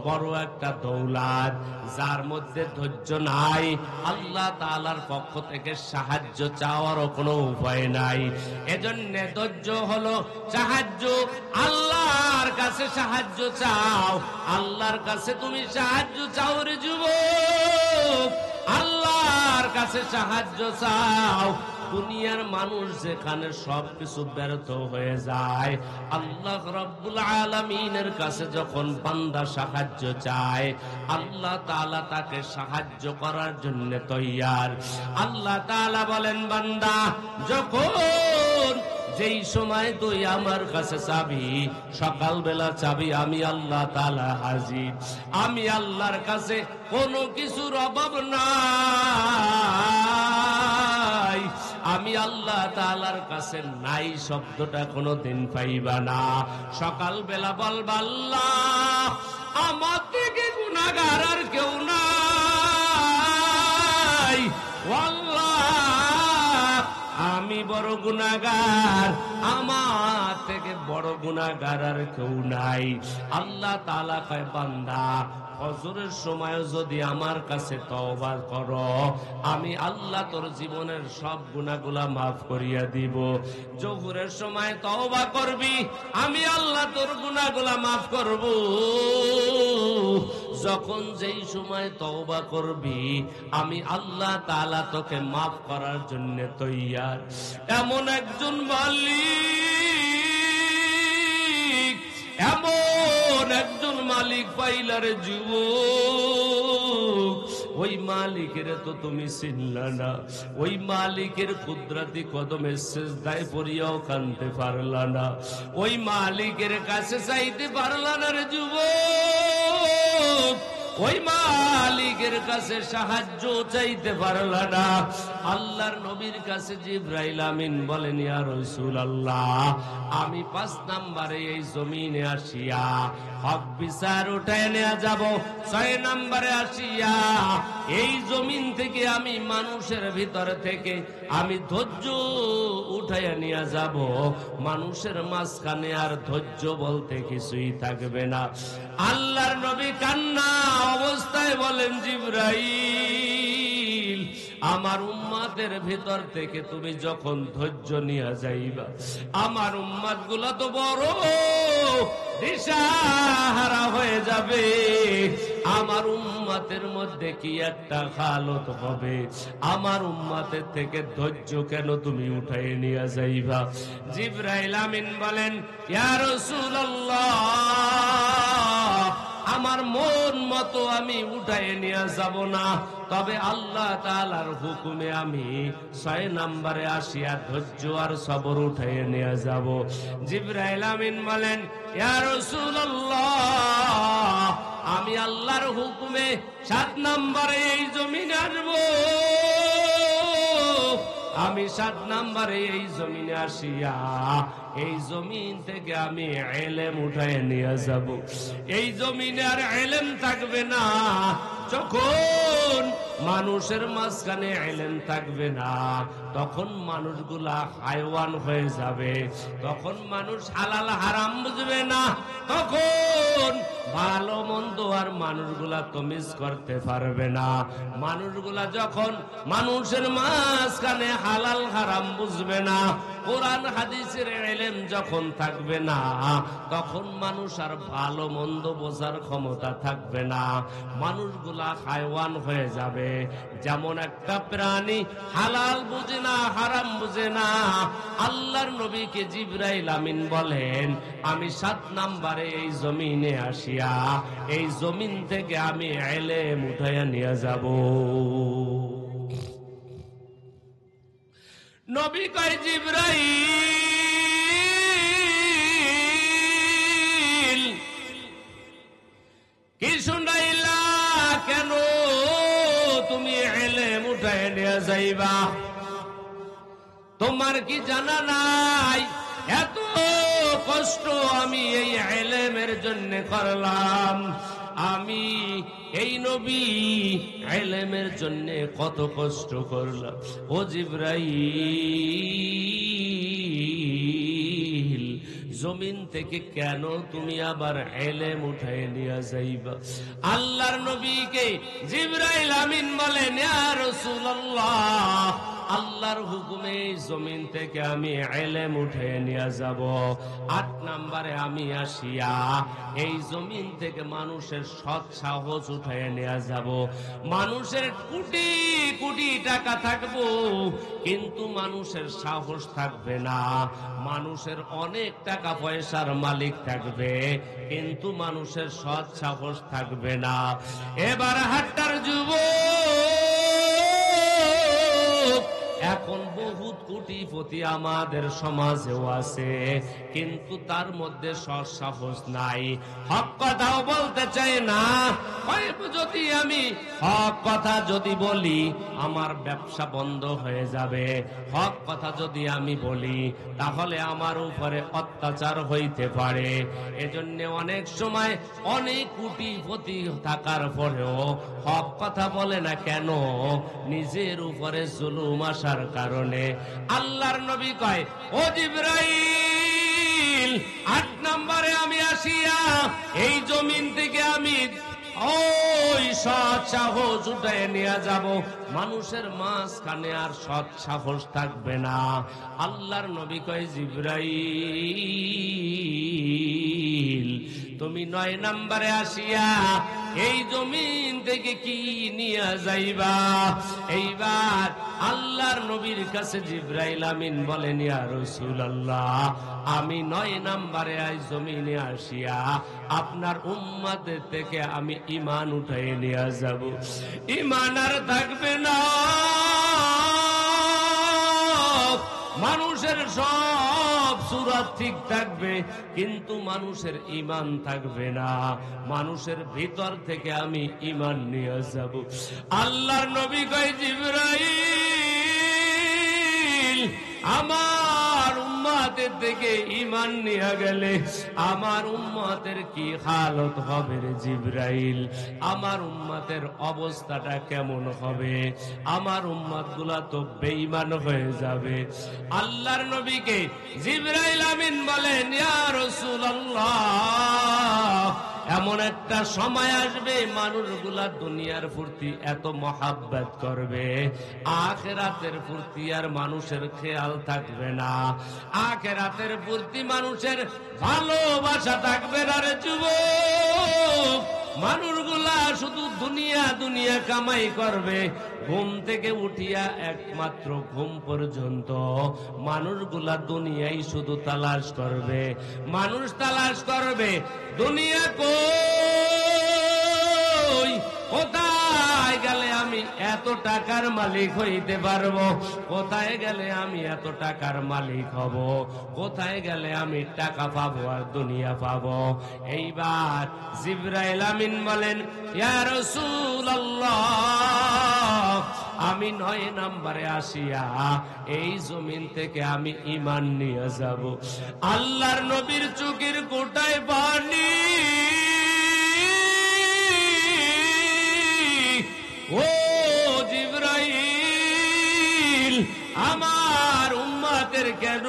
A: বড় একটা দৌলত। যার মধ্যে ধৈর্য নাই, আল্লাহ তাআলার পক্ষ থেকে সাহায্য চাওয়ারও কোনো উপায় নাই। এজন্য ধৈর্য হলো সাহায্য। আল্লাহর কাছে সাহায্য চাও, আল্লাহর কাছে তুমি সাহায্য চাও রে যুবক, আল্লাহর কাছে সাহায্য চাও। দুনিয়ার মানুষ যেখানে সবকিছু ব্যর্থ হয়ে যায়, আল্লাহ রাব্বুল আলামিনের কাছে যখন বান্দা সাহায্য চায়, আল্লাহ তাআলা তাকে সাহায্য করার জন্য তৈয়ার। আল্লাহ তাআলা বলেন, বান্দা যখন যেই সময় তুই আমার কাছে চাবি, সকালবেলা চাবি, আমি আল্লাহ তাআলা হাজির। আমি আল্লাহর কাছে কোনো কিছুর অভাব নাই। আমি আল্লাহ তাআলার কাছে নাই শব্দটা কোনোদিন পাইবা না। সকালবেলা বলবা, আল্লাহ আমার থেকে গুনাহগার আর কেউ নাই, আল্লাহ আমি বড় গুনাহগার, আমার থেকে বড় গুনাহগার আর কেউ নাই। আল্লাহ তাআলা কয়, বান্দা ফজরের সময় যদি আমার কাছে তওবা করো, আমি আল্লাহ তোর জীবনের সব গুনাহগুলা মাফ করিয়া দিব। জোহরের সময় তওবা করবি, আমি আল্লাহ তোর গুনাহগুলা মাফ করব। যখন যেই সময় তওবা করবি, আমি আল্লাহ তাআলা তোকে মাফ করার জন্য তৈয়ার। এমন একজন মালিক, এমন একজন মালিক পাইলারে যুবক, ওই মালিকের তো তুমি চিনলা না। ওই মালিকের কুদরতি কদমে সিজদায় পড়িয়াও কানতে পারলা না। ওই মালিকের কাছে চাইতে পারলা না রে যুবক। ওই মালিকের কাছে সাহায্য চাইতে পারলা না। আল্লাহর নবীর কাছে জিবরাইল আমিন বলেন, ইয়া রাসূলুল্লাহ, আমি 5 নম্বরে এই জমিনে আসিয়া হক বিচার উঠায় নিয়ে যাব। 6 নম্বরে আসিয়া এই জমিন থেকে আমি মানুষের ভিতর থেকে আমি ধৈর্য উঠায় নিয়ে যাব। মানুষের মাঝখানে আর ধৈর্য বলতে কিছুই থাকবে না। আল্লাহর নবী কান্না অবস্থায় বলেন, জিবরাইল, আমার উম্মতের ভিতর থেকে তুমি যখন ধৈর্য নিয়ে যাইবা, আমার উম্মত গুলো তো বড় দিশাহারা হয়ে যাবে। আমার উম্মতের মধ্যে কি একটা হালত হবে, আমার উম্মতের থেকে ধৈর্য কেন তুমি উঠাই নিয়ে যাইবা? জিবরাইল আমিন বলেন, ইয়া রাসূলুল্লাহ, আমার মন মতো আমি উঠায় নিয়ে যাব না, তবে আল্লাহ তাআলার হুকুমে আমি 6 নম্বরে আসিয়া ধৈর্য আর সবর উঠায় নিয়ে যাব। জিবরাইল আমিন বলেন, ইয়া রাসূলুল্লাহ, আমি আল্লাহর হুকুমে 7 নম্বরে এই জমিনে আসব। আমি 7 নম্বরে এই জমিনে আসিয়া এই জমিন থেকে আমি ইলম উঠায় নিয়ে যাব। এই জমিনে আর ইলম থাকবে না। যখন মানুষের মাঝখানে ইলম থাকবে না, তখন মানুষগুলা হায়ওয়ান হয়ে যাবে। তখন মানুষ হালাল হারাম বুঝবে না। তখন ভালো মন্দ আর মানুষগুলা তমিজ করতে পারবে না। মানুষগুলা যখন মানুষের মাঝখানে হালাল হারাম বুঝবে না, কোরআন হাদিসের ইলম যখন থাকবে না, তখন মানুষ আর ভালো মন্দ বোঝার ক্ষমতা থাকবে না। মানুষগুলা হায়ওয়ান হয়ে যাবে। যেমন একটা প্রাণী হালাল বুঝে না, হারাম বুঝে না। আল্লাহর নবীকে জিবরাইল আমিন বলেন, আমি 7 নম্বরে এই জমিনে আসিয়া এই জমিন থেকে আমি ইলম উঠাইয়া নিয়ে যাব। নবী কয়, জিবরাইল উঠায় নিয়ে যাইবা। তোমার কি জানা নাই এত কষ্ট আমি এই ইলমের জন্য করলাম? আমি এই নবী ইলমের জন্য কত কষ্ট করলাম। ও জিবরাইল, জমিন থেকে কেন তুমি আবার ইলম উঠায় নিয়ে যাইবা? আল্লাহর নবীকে জিবরাইল আমিন বলেন, ইয়া রাসূলুল্লাহ, আল্লাহর হুকুমে জমিন থেকে আমি ইলম উঠে নিয়ে যাব। 8 নম্বরে আমি আসিয়া এই জমিন থেকে মানুষের সৎ সাহস উঠে নিয়ে যাব। মানুষের কোটি কোটি টাকা থাকবো, কিন্তু মানুষের সাহস থাকবে না। মানুষের অনেক টাকা পয়সার মালিক থাকবে, কিন্তু মানুষের সৎ সাহস থাকবে না। এবার হাট্টার যুবক, এখন বহুত কোটিপতি আমাদের সমাজেও আছে, কিন্তু তার মধ্যে সৎ সাহস নাই। হক কথাও বলতে চায় না। যদি আমি হক কথা যদি বলি, আমার ব্যবসা বন্ধ হয়ে যাবে। হক কথা যদি আমি বলি, তাহলে আমার উপরে অত্যাচার হইতে পারে। এজন্য অনেক সময় অনেক কোটিপতি থাকার পরেও হক কথা বলে না। কেন? নিজের উপরে জুলুম আসার কারণে। আল্লাহর নবী কয়, ও জিবরাইল, 8 নম্বরে আমি আসিয়া এই জমিন থেকে আমি ওই সৎ সাহস উঠায় নিয়ে যাব। মানুষের মাঝখানে আর সৎ সাহস থাকবে না। আল্লাহর নবী কয়, জিবরাইল, তুমি 9 নম্বরে আসিয়া এই জমিন থেকে কি নিয়ে যাইবা? এইবার আল্লাহর নবীর কাছে জিবরাইল আমিন বলেন, ইয়া রাসূলুল্লাহ, আমি 9 নম্বরে এই জমিনে আসিয়া আপনার উম্মতের থেকে আমি ঈমান উঠায় নিয়ে যাব। ঈমান আর থাকবে না। মানুষের সব সুরাত ঠিক থাকবে, কিন্তু মানুষের ঈমান থাকবে না। মানুষের ভিতর থেকে আমি ঈমান নিয়ে যাব। আল্লাহর নবী কয়, জিবরাইল, আমার উম্মতের থেকে ঈমান নিয়ে গেলে আমার উম্মতের কি হালত হবে রে জিবরাইল? আমার উম্মতের অবস্থাটা কেমন হবে? আমার উম্মতগুলা তো বেঈমান হয়ে যাবে। আল্লাহর নবীকে জিবরাইল আমিন বলেন, ইয়া রাসূলুল্লাহ, এমন একটা সময় আসবে মানুষগুলা দুনিয়ার প্রতি এত মহাব্বত করবে, আখিরাতের প্রতি আর মানুষের খেয়াল থাকবে না। আখিরাতের প্রতি মানুষের ভালোবাসা থাকবে না রে যুবক। মানুষগুলা শুধু দুনিয়া দুনিয়া কামাই করবে। ঘুম থেকে উঠিয়া একমাত্র ঘুম পর্যন্ত মানুষগুলা দুনিয়াই শুধু তালাশ করবে। মানুষ তালাশ করবে দুনিয়া কই, কোথায় গেলে আমি এত টাকার মালিক হইতে পারবো, কোথায় গেলে আমি এত টাকার মালিক হব, কোথায় গেলে আমি টাকা পাবো আর দুনিয়া পাবো। এইবার জিবরাইল আমিন বলেন, ইয়া রাসূলুল্লাহ, আমি 9 নম্বরে আসিয়া এই জমিন থেকে আমি ঈমান নিয়ে যাব। আল্লাহর নবীর চোখের কোটায় পানি। ও জিবরাইল, আমার উম্মতের কেন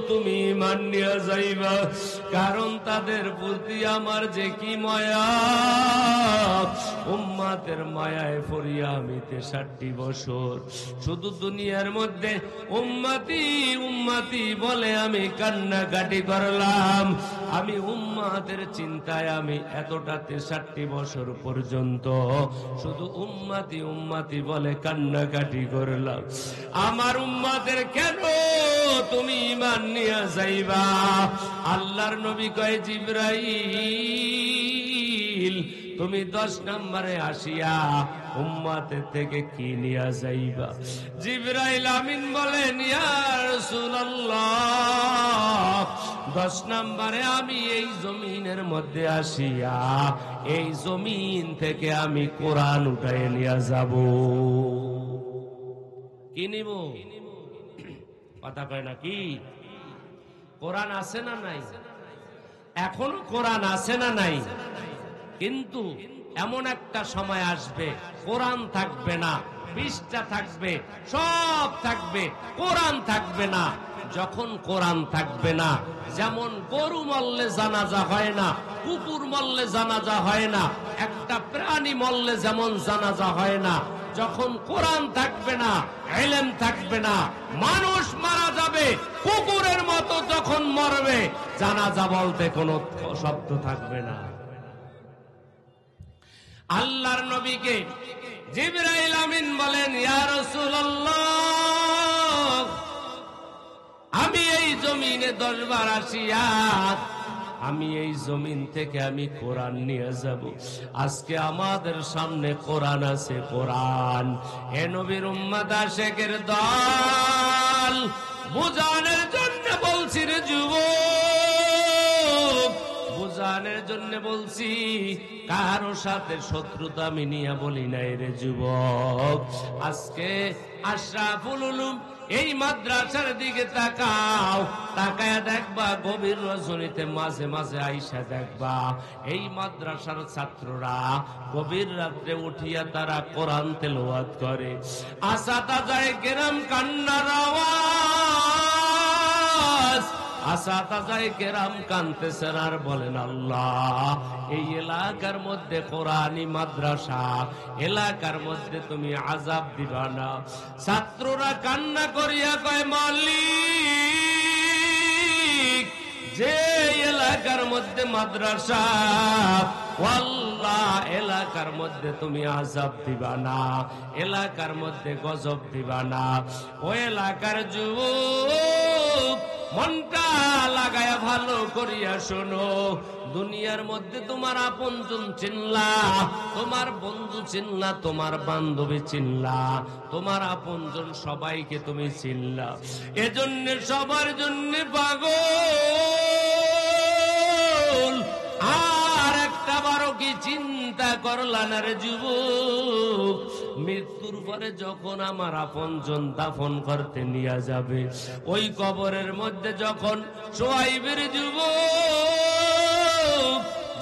A: তুমি ঈমান নিয়ে যাইবা? কারণ তাদের প্রতি আমার যে কি মায়া। উম্মতের মায়ায় পড়িয়া আমি 63 বছর শুধু দুনিয়ার মধ্যে উম্মতি উম্মতি বলে আমি কান্নাকাটি করলাম। আমি উম্মতের চিন্তায় আমি এতটা 63 বছর পর্যন্ত শুধু উম্মতি উম্মতি বলে কান্নাকাটি করলাম। আমার উম্মতের কেন তুমি ঈমান নিয়ে যাইবা? আল্লাহর নবী কয়, জিবরাইল, তুমি 10 নম্বরে আসিয়া উম্মতের থেকে কি নিয়ে যাইবা? জিবরাইল আমিন বলেন, ইয়া রাসূলুল্লাহ, 10 নম্বরে আমি এই জমিনের মধ্যে আসিয়া এই জমিন থেকে আমি কোরআন উঠায় নিয়ে যাব। কি নিব? কথা কয় না কি? কোরআন আছে না নাই? এখনো কোরআন আছে না নাই? কিন্তু এমন একটা সময় আসবে কোরআন থাকবে না, পৃষ্ঠা থাকবে, সব থাকবে, কোরআন থাকবে না। যখন কোরআন থাকবে না, যেমন গরু মরলে জানাজা হয় না, কুকুর মরলে জানাজা হয় না, একটা প্রাণী মরলে যেমন জানাজা হয় না, যখন কোরআন থাকবে না, ইলম থাকবে না, মানুষ মারা যাবে কুকুরের মতো যখন মরবে, জানাজা বলতে কোনো শব্দ থাকবে না। আল্লাহর নবীকে জিবরাইল আমিন বলেন, ইয়া রাসূলুল্লাহ, আমি এই জমিনে 10 বার আসিয়া আমি এই জমিন থেকে আমি কোরআন নিয়ে যাব। আজকে আমাদের সামনে কোরআন আছে, কোরআন। এ নবীর উম্মত আশিকের দল, বুঝানোর জন্য বলছি রে যুবক, বুঝানোর জন্য বলছি, কারো সাথে শত্রুতা আমি নিয়ে বলি নাই রে যুবক। আজকে আশরাফুল উলুম এই মাদ্রাসার দিকে তাকাও, তাকায়া দেখবা গভীর রজনীতে মাঝে মাঝে আইসা দেখবা এই মাদ্রাসার ছাত্ররা গভীর রাত্রে উঠিয়া তারা কোরআন তেলাওয়াত করে। আসাতাজায়ে কেরাম কান্নার আওয়াজ, আসাতাজায়ে কেরাম কানতেছেন আর বলেন, আল্লাহ এই এলাকার মধ্যে কোরআনী মাদ্রাসা, এলাকার মধ্যে তুমি আযাব দিবা না। ছাত্ররা কান্না করিয়া কয়, মালিক যে এলাকার মধ্যে মাদ্রাসা, আল্লাহ এলাকার মধ্যে তুমি আযাব দিবা না, এলাকার মধ্যে গজব দিবা না। ও এলাকার যুবক, মনটা লাগায়া ভালো করিয়া শোনো, দুনিয়ার মধ্যে তোমার আপনজন চিনলা, তোমার বন্ধু চিনলা, তোমার বান্ধবী চিনলা, তোমার আপনজন সবাইকে তুমি চিনলা, এজন্য সবার জন্য পাগল। আর একটা বারো কি চিন্তা করলা না রে যুবক? মৃত্যুর পরে যখন আমার আপনজন দাফন করতে নিয়ে যাবে, ওই কবরের মধ্যে যখন শোয়াইবের যুবক,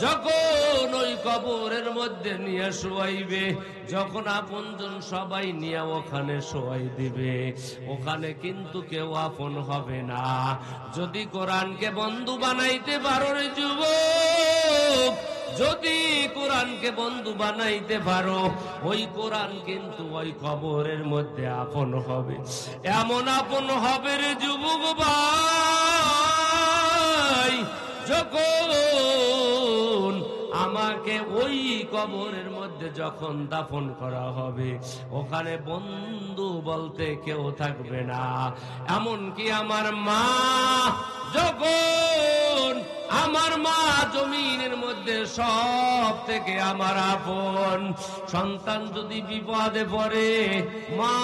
A: যখন ওই কবরের মধ্যে নিয়ে শোয়াইবে, যখন আপনজন সবাই নিয়ে ওখানে শোয়াই দিবে, ওখানে কিন্তু কেউ আপন হবে না। যদি কোরআনকে বন্ধু বানাইতে পারো রে যুবক, যদি কোরআনকে বন্ধু বানাইতে পারো, ওই কোরআন কিন্তু ওই কবরের মধ্যে আপন হবে। এমন আপন হবে রে যুবক ভাই, যখন আমাকে ওই কবরের মধ্যে যখন দাফন করা হবে, ওখানে বন্ধু বলতে কেউ থাকবে না। এমনকি আমার মা, যখন আমার মা জমিনের মধ্যে সব থেকে আমার আপন সন্তান, যদি বিপদে পড়ে, মা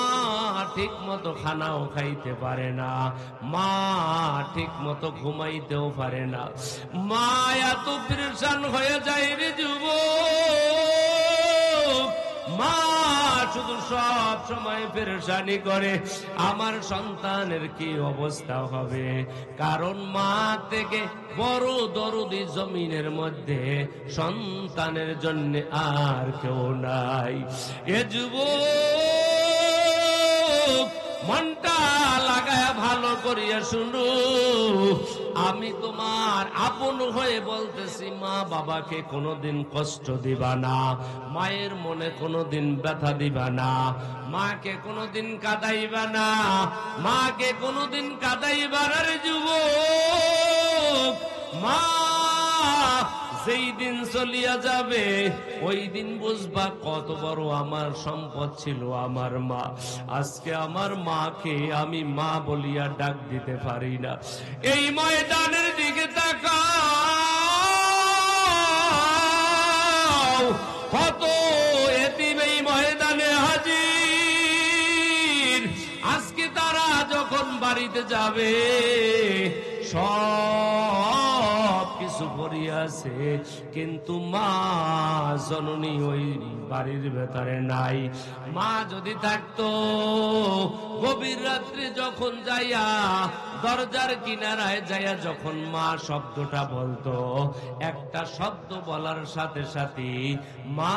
A: ঠিক মতো খানাও খাইতে পারে না, মা ঠিক মতো ঘুমাইতেও পারে না, মা এত পেরেশান হয়ে যায় রে যুবক, মা শুধু সব সময় পেরেশানি করে আমার সন্তানের কি অবস্থা হবে। কারণ মা থেকে বড় দরদি জমিনের মধ্যে সন্তানের জন্য আর কেউ নাই। এ যুবক, মনটা লাগায়া ভালো করিয়া শুনো, আমি তোমার আপন হয়ে বলতেছি, মা বাবাকে কোনোদিন কষ্ট দিবা না, মায়ের মনে কোনোদিন ব্যথা দিবা না, মাকে কোনোদিন কাঁদাইবা না, মাকে কোনোদিন কাঁদাইবা না রে যুবক। মা যেই দিন চলিয়া যাবে, ওই দিন বুঝবা কত বড় আমার সম্পদ ছিল আমার মা। আজকে আমার মাকে আমি মা বলিয়া ডাক দিতে পারি না। এই ময়দানের দিকে তাকাও, কত এতিম এই ময়দানে হাজির। আজকে তারা যখন বাড়িতে যাবে, সব কিছু কিছু পড়িয়া আছে, কিন্তু মা জননী ওই বাড়ির ভেতরে নাই। মা যদি থাকতো, গভীর রাত্রে যখন যাইয়া দরজার কিনারায় যাইয়া যখন মা শব্দটা বলতো, একটা শব্দ বলার সাথে সাথে মা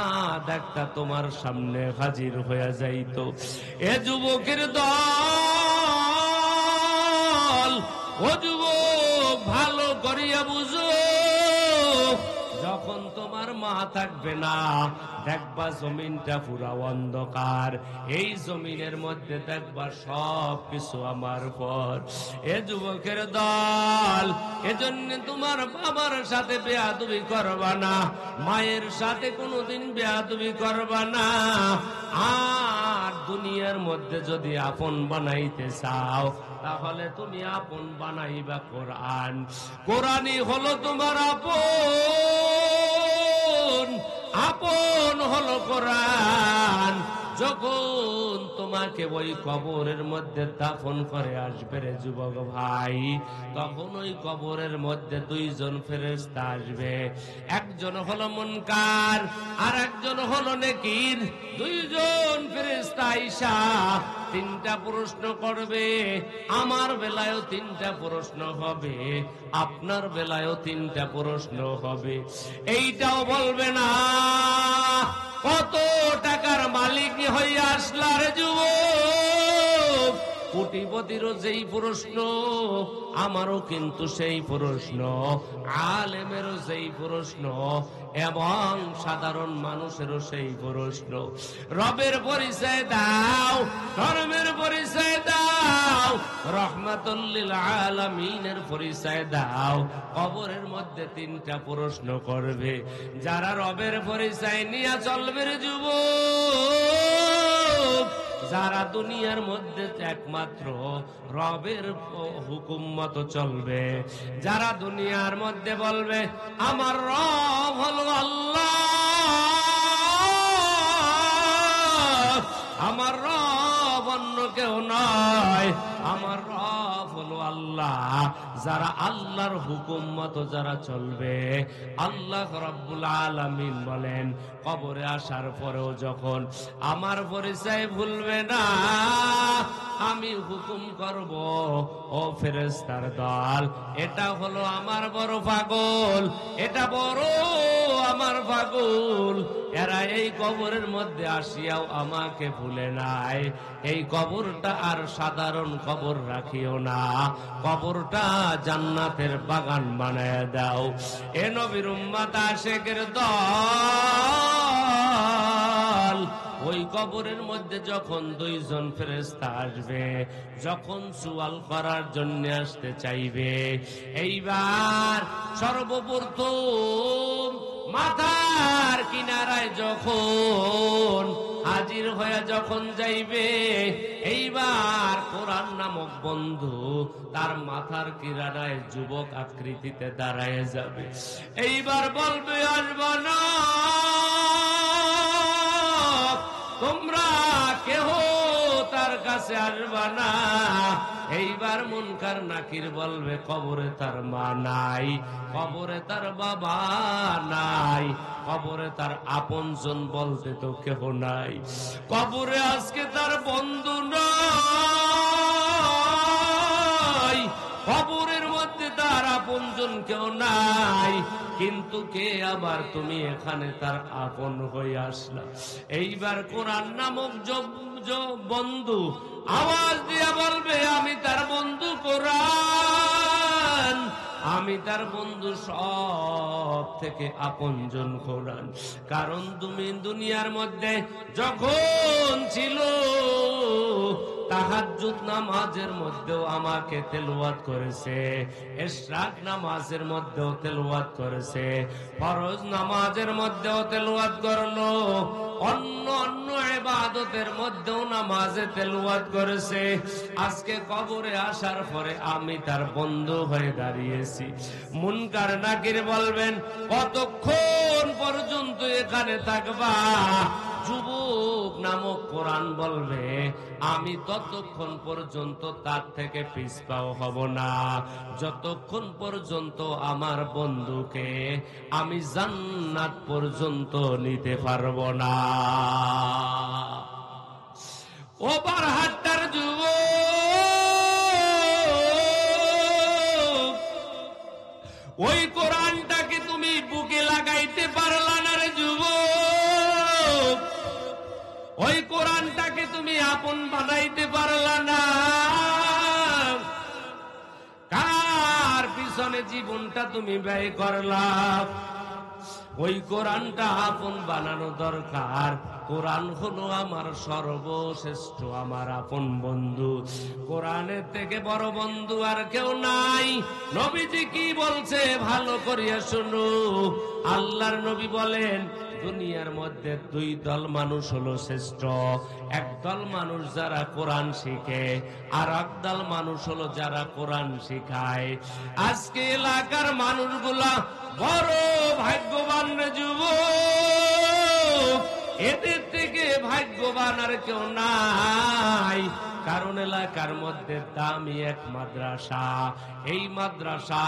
A: দেখতা তোমার সামনে হাজির হয়ে যাইতো। এ যুবকের দল, ও যুবক ভালো করিয়া বুঝো, যখন তোমার মা থাকবে না, দেখবা জমিনটা পুরা অন্ধকার, এই জমিনের মধ্যে দেখবা সব কিছু আমার পর। এ যুবকের দল, এজন্য তোমার বাবার সাথে বেয়াদবি করবা না, মায়ের সাথে কোনোদিন বেয়াদবি করবা না। আর দুনিয়ার মধ্যে যদি আপন বানাইতে চাও, তাহলে তুমি আপন বানাইবা কোরআন। কোরআনই হলো তোমার আপন, আপন হলো কোরআন। যখন তোমাকে ওই কবরের মধ্যে দাফন করে আসবে রে যুবক ভাই, তখন ওই কবরের মধ্যে দুইজন ফেরেশতা আসবে, একজন হলো মুনকার আর একজন হলো নেকির। দুইজন ফেরেশতা আইসা তিনটা প্রশ্ন করবে। আমার বেলায়ও তিনটা প্রশ্ন হবে, আপনার বেলায়ও তিনটা প্রশ্ন হবে। এইটাও বলবে না কত টাকার মালিক হইয়া আসলা রে যুবক। কোটিপতিরও যেই প্রশ্ন, আমারও কিন্তু সেই প্রশ্ন, আলেমেরও সেই প্রশ্ন, এবং সাধারণ মানুষেরও সেই প্রশ্ন। রবের পরিচয় দাও, ধর্মের পরিচয় দাও, রহমাতুল লিল আলামিনের পরিচয় দাও। কবরের মধ্যে তিনটা প্রশ্ন করবে। যারা রবের পরিচয় নিয়ে চলবে রে যুবক, যারা দুনিয়ার মধ্যে একমাত্র রবের হুকুম মতো চলবে, যারা দুনিয়ার মধ্যে বলবে আমার রব হলো আল্লাহ, আমার রব অন্য কেউ নয়, আমার রব হলো আল্লাহ, যারা আল্লাহর হুকুম মতো যারা চলবে, আল্লাহ রাব্বুল আলামিন বলেন কবরে আসার পরেও যখন আমার পরিচয় ভুলবে না, আমি হুকুম করব, ও ফেরেশতার দল, এটা হলো আমার বড় পাগল, এটা বড় আমার পাগল, এরা এই কবরের মধ্যে আসিয়াও আমাকে ভুলে নাই। এই কবরটা আর সাধারণ কবর রাখিও না, কবরটা জান্নাতের বাগান বানায় দাও। এ নবীর উম্মত আশিকের দল, ওই কবরের মধ্যে যখন দুইজন ফেরেশতা আসবে, যখন সুয়াল করার জন্য আসতে চাইবে, এইবার সর্বপ্রথম মাথার কিনারায় যখন হাজির হয়ে যখন যাইবে, এইবার কোরআন নামক বন্ধু তার মাথার কিনারায় যুবক আকৃতিতে দাঁড়ায় যাবে। এইবার বলবে আসবা না, তোমরা কেহ তার কাছে আসবা না। এইবার মুনকার নাকির বলবে কবরে তার মা নাই, কবরে তার বাবা নাই, কবরে তার আপনজন বলতে তো কেহ নাই, কবরে আজকে তার বন্ধু নাই, কবরের মধ্যে তার আপনজন কেউ নাই। কিন্তু কে আবার তুমি এখানে তার আপন হয়ে আসলা। এইবার কোরআন নামক বন্ধু আওয়াজ দিয়ে বলবে আমি তার বন্ধু কোরআন, আমি তার বন্ধু সব থেকে আপনজন কোরআন। কারণ তুমি দুনিয়ার মধ্যে যখন ছিল, তাহাজ্জুদ নামাজের মধ্যেও আমাকে তেলাওয়াত করেছে, ইশরাক নামাজের মধ্যেও তেলাওয়াত করেছে, ফরজ নামাজের মধ্যেও তেলাওয়াত করলো, অন্য অন্য ইবাদতের মধ্যেও নামাজে তেলাওয়াত করেছে। আজকে কবরে আসার পরে আমি তার বন্ধু হয়ে দাঁড়িয়েছি। মুনকার নাকির বলবেন কতক্ষণ পর্যন্ত এখানে থাকবা, যুবক নামক কোরআন বলবে আমি ততক্ষণ পর্যন্ত তার থেকে পিছপাও হব না, যতক্ষণ পর্যন্ত আমার বন্ধুকে আমি জান্নাত পর্যন্ত নিতে পারবো না। ও বারহাট্টার যুবক, ওই কোরআনটাকে তুমি বুকে লাগাইতে পারলা না রে যুবক, ওই কোরআনটাকে তুমি আপন বানাইতে পারলা না। কার পিছনে জীবনটা তুমি ব্যয় করলা? ওই কোরআনটা আপন বানানো দরকার। কোরআন হলো আমার সর্বশ্রেষ্ঠ, আমার আপন বন্ধু। কোরআনের থেকে বড় বন্ধু আর কেউ নাই। নবীজি কি বলছে ভালো করিয়া শুনো। আল্লাহর নবী বলেন দুনিয়ার মধ্যে দুই দল মানুষ হলো শ্রেষ্ঠ। একদল মানুষ যারা কোরআন শিখে, আর একদল মানুষ হলো যারা কোরআন শিখায়। আজকে এলাকার মানুষগুলা বড় ভাগ্যবান যুবক, এদের থেকে ভাগ্যবান আর কেউ নাই। কারণ এলাকার মধ্যে দামি এক মাদ্রাসা, এই মাদ্রাসা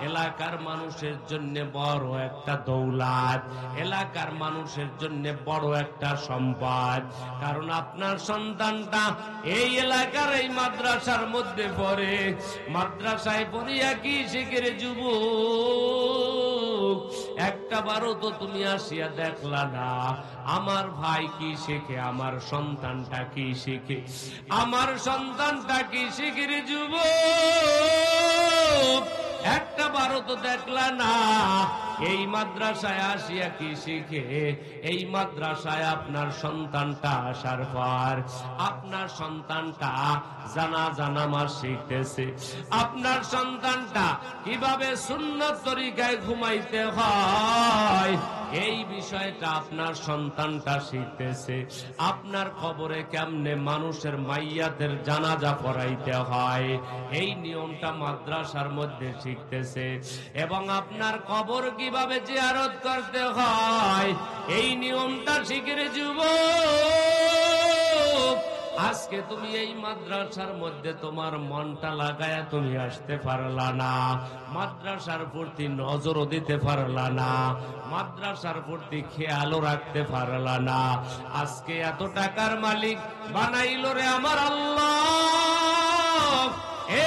A: এলাকার মানুষের জন্য বড় একটা দৌলত, এলাকার মানুষের জন্য বড় একটা সম্পদ। কারণ আপনার সন্তানটা এই এলাকার এই মাদ্রাসার মধ্যে পড়ে, মাদ্রাসায় পড়িয়া কি শিখে যুবক? একটা বারও তো তুমি আসিয়া দেখলা না আমার ভাই কি শিখে, আমার সন্তানটা কি শিখে, আমার সন্তানটা কি শিখে রে যুবক? একটা বারও তো দেখলা না এই মাদ্রাসায় আসিয়া কি শিখে। এই মাদ্রাসায় আপনার সন্তানটা আসার পর আপনার সন্তানটা জানাজা নামাজ শিখতেছে, আপনার সন্তানটা কিভাবে সুন্নত তরিকায় ঘুমাইতে হয় এই বিষয়টা আপনার সন্তানটা শিখতেছে, আপনার কবরে কেমনে মানুষের মাইয়াদের জানাজা পড়াইতে হয় এই নিয়মটা মাদ্রাসার মধ্যে শিখতেছে, এবং আপনার কবর কিভাবে জিয়ারত করতে হয় এই নিয়মটা শিখে যুবক। আজকে তুমি এই মাদ্রাসার মধ্যে তোমার মনটা লাগায়া তুমি আসতে পারলা না, মাদ্রাসার প্রতি নজরও দিতে পারলা না, মাদ্রাসার প্রতি খেয়ালও রাখতে পারলা না। আজকে এত টাকার মালিক বানাইল রে আমার আল্লাহ,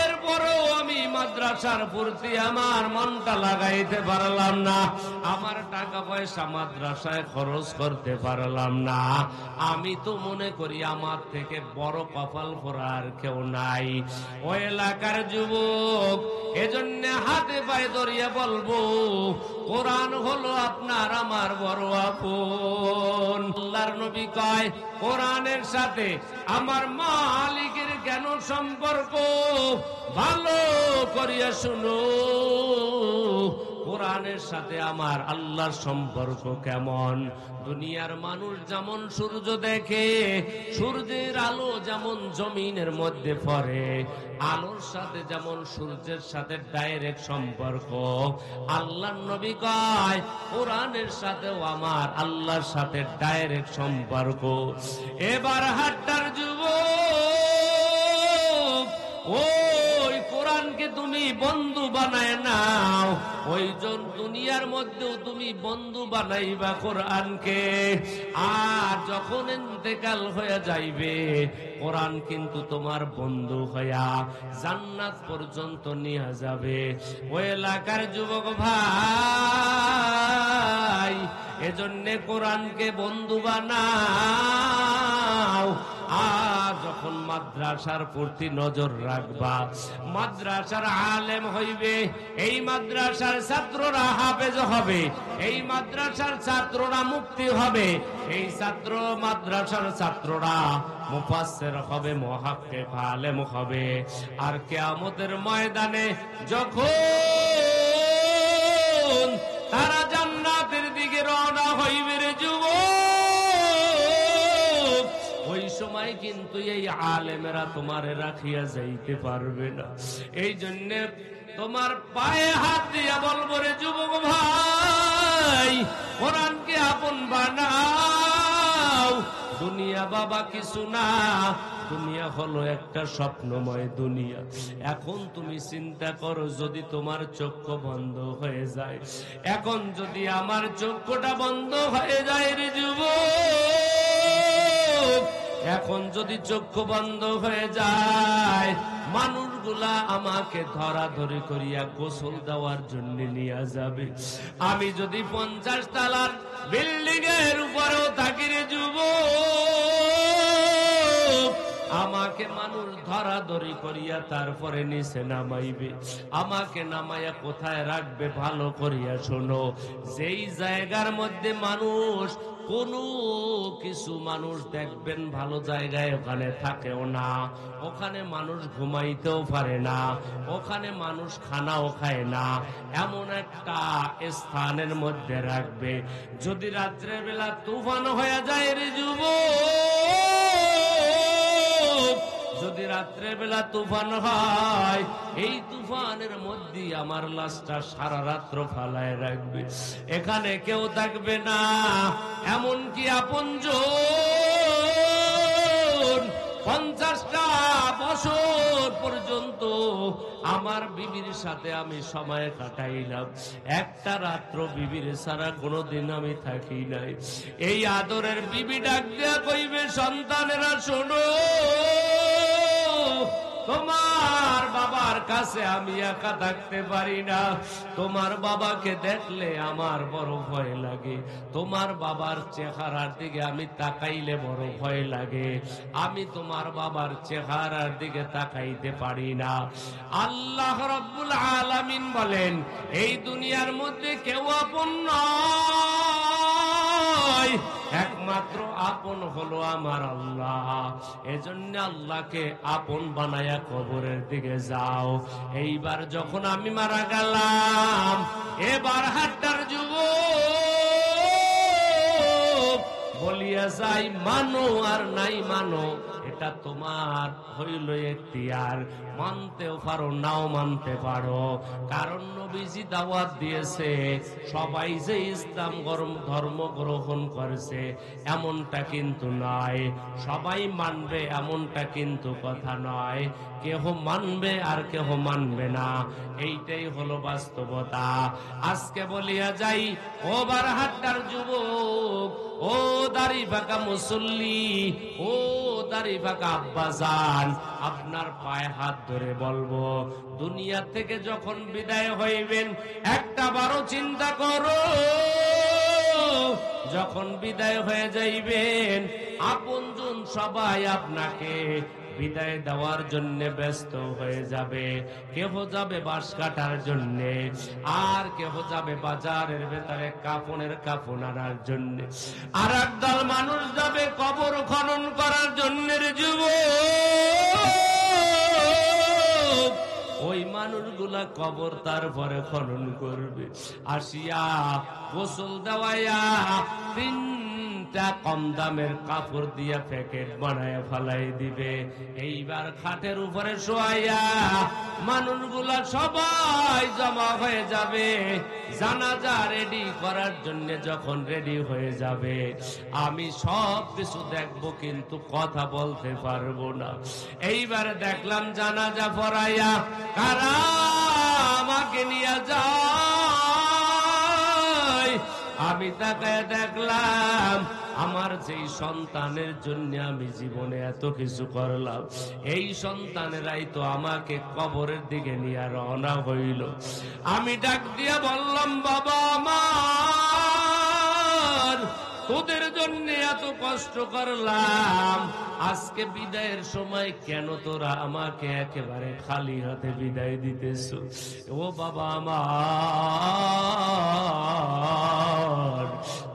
A: এরপরেও আমি মাদ্রাসার প্রতি আমার মনটা লাগাইতে পারলাম না, আমার টাকা পয়সা মাদ্রাসায় খরচ করতে পারলাম না। আমি তো মনে করি আমার থেকে বড় কপাল পোড়া আর কেউ নাই ও এলাকার যুবক। এজন্য হাতে পায়ে ধরিয়ে বলবো কোরআন হলো আপনার আমার বড় আপন। আল্লাহর নবী কয় কোরআনের সাথে আমার মালিকের কেন সম্পর্ক, ভালো করিয়া শুনো কোরআনের সাথে আমার আল্লাহর সম্পর্ক কেমন। দুনিয়ার মানুষ যেমন সূর্য দেখে, সূর্যের আলো যেমন জমিনের মধ্যে পড়ে, আলোর সাথে যেমন সূর্যের সাথে ডাইরেক্ট সম্পর্ক, আল্লাহর নবী কয় কোরআনের সাথেও আমার আল্লাহর সাথে ডাইরেক্ট সম্পর্ক। এবার হাট্টার যুবক, ওই কোরআনকে তুমি বন্ধু বানায় নাও, ওই জন দুনিয়ার মধ্যেও তুমি বন্ধু বানাইবা কোরআনকে। আর যখন ইন্তেকাল হয়ে যাইবে কোরআন কিন্তু তোমার বন্ধু হইয়া জান্নাত পর্যন্ত নিয়ে যাবে। ওই এলাকার যুবক ভাই, এজন্য কোরআনকে বন্ধু বানাও। আর যখন মাদ্রাসার প্রতি নজর রাখবা, মাদ্রাসার আলেম হইবে, এই মাদ্রাসার ছাত্ররা হাফেজ হবে, এই মাদ্রাসার ছাত্ররা মুফতি হবে, এই ছাত্র মাদ্রাসার ছাত্ররা মুফাসসির হবে, মুহাক্কিক আলেম হবে। আর কিয়ামতের ময়দানে যখন তারা জান্নাতের দিকে রওনা হইবে রে যুবক, ওই সময় কিন্তু এই আলেমেরা তোমারে রাখিয়া যাইতে পারবে না। এই জন্য তোমার পায়ে হাত দিয়া বলবো রে যুবক ভাই, কোরআনকে আপন বানাও। দুনিয়া বাবা কিছু না, দুনিয়া হলো একটা স্বপ্নময় দুনিয়া। এখন তুমি চিন্তা করো, যদি তোমার চক্ষু বন্ধ হয়ে যায়, এখন যদি আমার চক্ষুটা বন্ধ হয়ে যায় রে যুবক, এখন যদি চক্ষু বন্ধ হয়ে যায়, মানুষগুলা আমাকে ধরাধরি করিয়া গোসল দেওয়ার জন্য নিয়ে যাবে। আমি যদি 50 তলার বিল্ডিং এর উপরেও থাকি রে যুবক, আমাকে মানুষ ধরাধরি করিয়া তারপরে নিচে নামাইবে। আমাকে নামাইয়া কোথায় রাখবে ভালো করিয়া শোনো, যেই জায়গার মধ্যে মানুষ কোনো কিছু মানুষ দেখবেন ভালো জায়গায় ওখানে থাকেও না, ওখানে মানুষ ঘুমাইতেও পারে না, ওখানে মানুষ খানাও খায় না, এমন একটা স্থানের মধ্যে রাখবে। যদি রাত্রের বেলা তুফান হয়ে যায় রে যুবক, যদি রাত্রে বেলা তুফান হয়, এই তুফানের মধ্যে আমার লাশটা সারা রাত্র ফালায় রাখবে। এখানে কেউ থাকবে না, এমনকি আপনজন 50টা বছর পর্যন্ত আমার বিবির সাথে আমি সময় কাটাইলাম, একটা রাত্র বিবির ছাড়া কোনোদিন আমি থাকি নাই। এই আদরের বিবি ডাক দিয়া কইবে, সন্তানেরা শোনো, তোমার বাবার কাছে আমি একা থাকতে পারি না। তোমার বাবাকে দেখলে আমার বড় ভয় লাগে, তোমার বাবার চেহারার দিকে আমি তাকাইলে বড় ভয় লাগে, আমি তোমার বাবার চেহারার দিকে তাকাইতে পারি না। আল্লাহ রাব্বুল আলামিন বলেন, এই দুনিয়ার মধ্যে কেউ আপন নয়, একমাত্র আপন হলো আমার আল্লাহ। এজন্য আল্লাহকে আপন বানায়া কবরের দিকে যাও। এইবার যখন আমি মারা গেলাম, এবার হাতটার যুবক বলিয়া যাই, মানো আর নাই মানো, এটা তোমার হইল এখতিয়ার। মানতেও পারো, নাও মানতে পারো, কারণ নবীজি দাওয়াত দিয়েছে সবাই যে ইসলাম ধর্ম গ্রহণ করেছে এমনটা কিন্তু নয়, সবাই মানবে এমনটা কিন্তু কথা নয়। কেহ মানবে আর কেহ মানবে না, এইটাই হলো বাস্তবতা। আজকে বলিয়া যাই, ও বারহাট্টার যুবক, ও দাড়ি পাকা মুসল্লি, ও দাড়ি পাকা আব্বাজান, আপনার পায়ে হাত ধরে বলবো, দুনিয়া থেকে যখন বিদায় হইবেন একটা বারো চিন্তা করো, যখন বিদায় হয়ে যাইবেন আপনজন সবাই আপনাকে বিদায় দেওয়ার জন্য ব্যস্ত হয়ে যাবে। কেহ যাবে বাঁশ কাটার জন্য, আর কেহ যাবে বাজারের ভেতরে কাফনের কাফন আনার জন্য, আর একদল মানুষ যাবে কবর খনন করার জন্য। যুবক, ওই মানুষগুলা কবর তারপরে খনন করবে, আসিয়া গোসল দেওয়াইয়া তিনটা কম দামের কাপড় দিয়া প্যাকেট বানায় ফালাই দিবে। এইবার খাটের উপরে শোয়াইয়া মানুষগুলা সবাই জমা হয়ে যাবে। জানাজা রেডি করার জন্য যখন রেডি হয়ে যাবে, আমি সব কিছু দেখবো কিন্তু কথা বলতে পারবো না। এইবার দেখলাম জানাজা পড়াইয়া কারা আমাকে নিয়ে যায়, আমি তাকায় দেখলাম আমার যেই সন্তানের জন্য আমি জীবনে এত কিছু করলাম, এই সন্তানেরাই তো আমাকে কবরের দিকে নিয়ে রওনা হইল। আমি ডাক দিয়া বললাম, বাবা আমার, তোদের জন্য এত কষ্ট করলাম, আজকে বিদায়ের সময় কেন তোরা আমাকে একেবারে খালি হাতে বিদায় দিতেছ? ও বাবা আমার,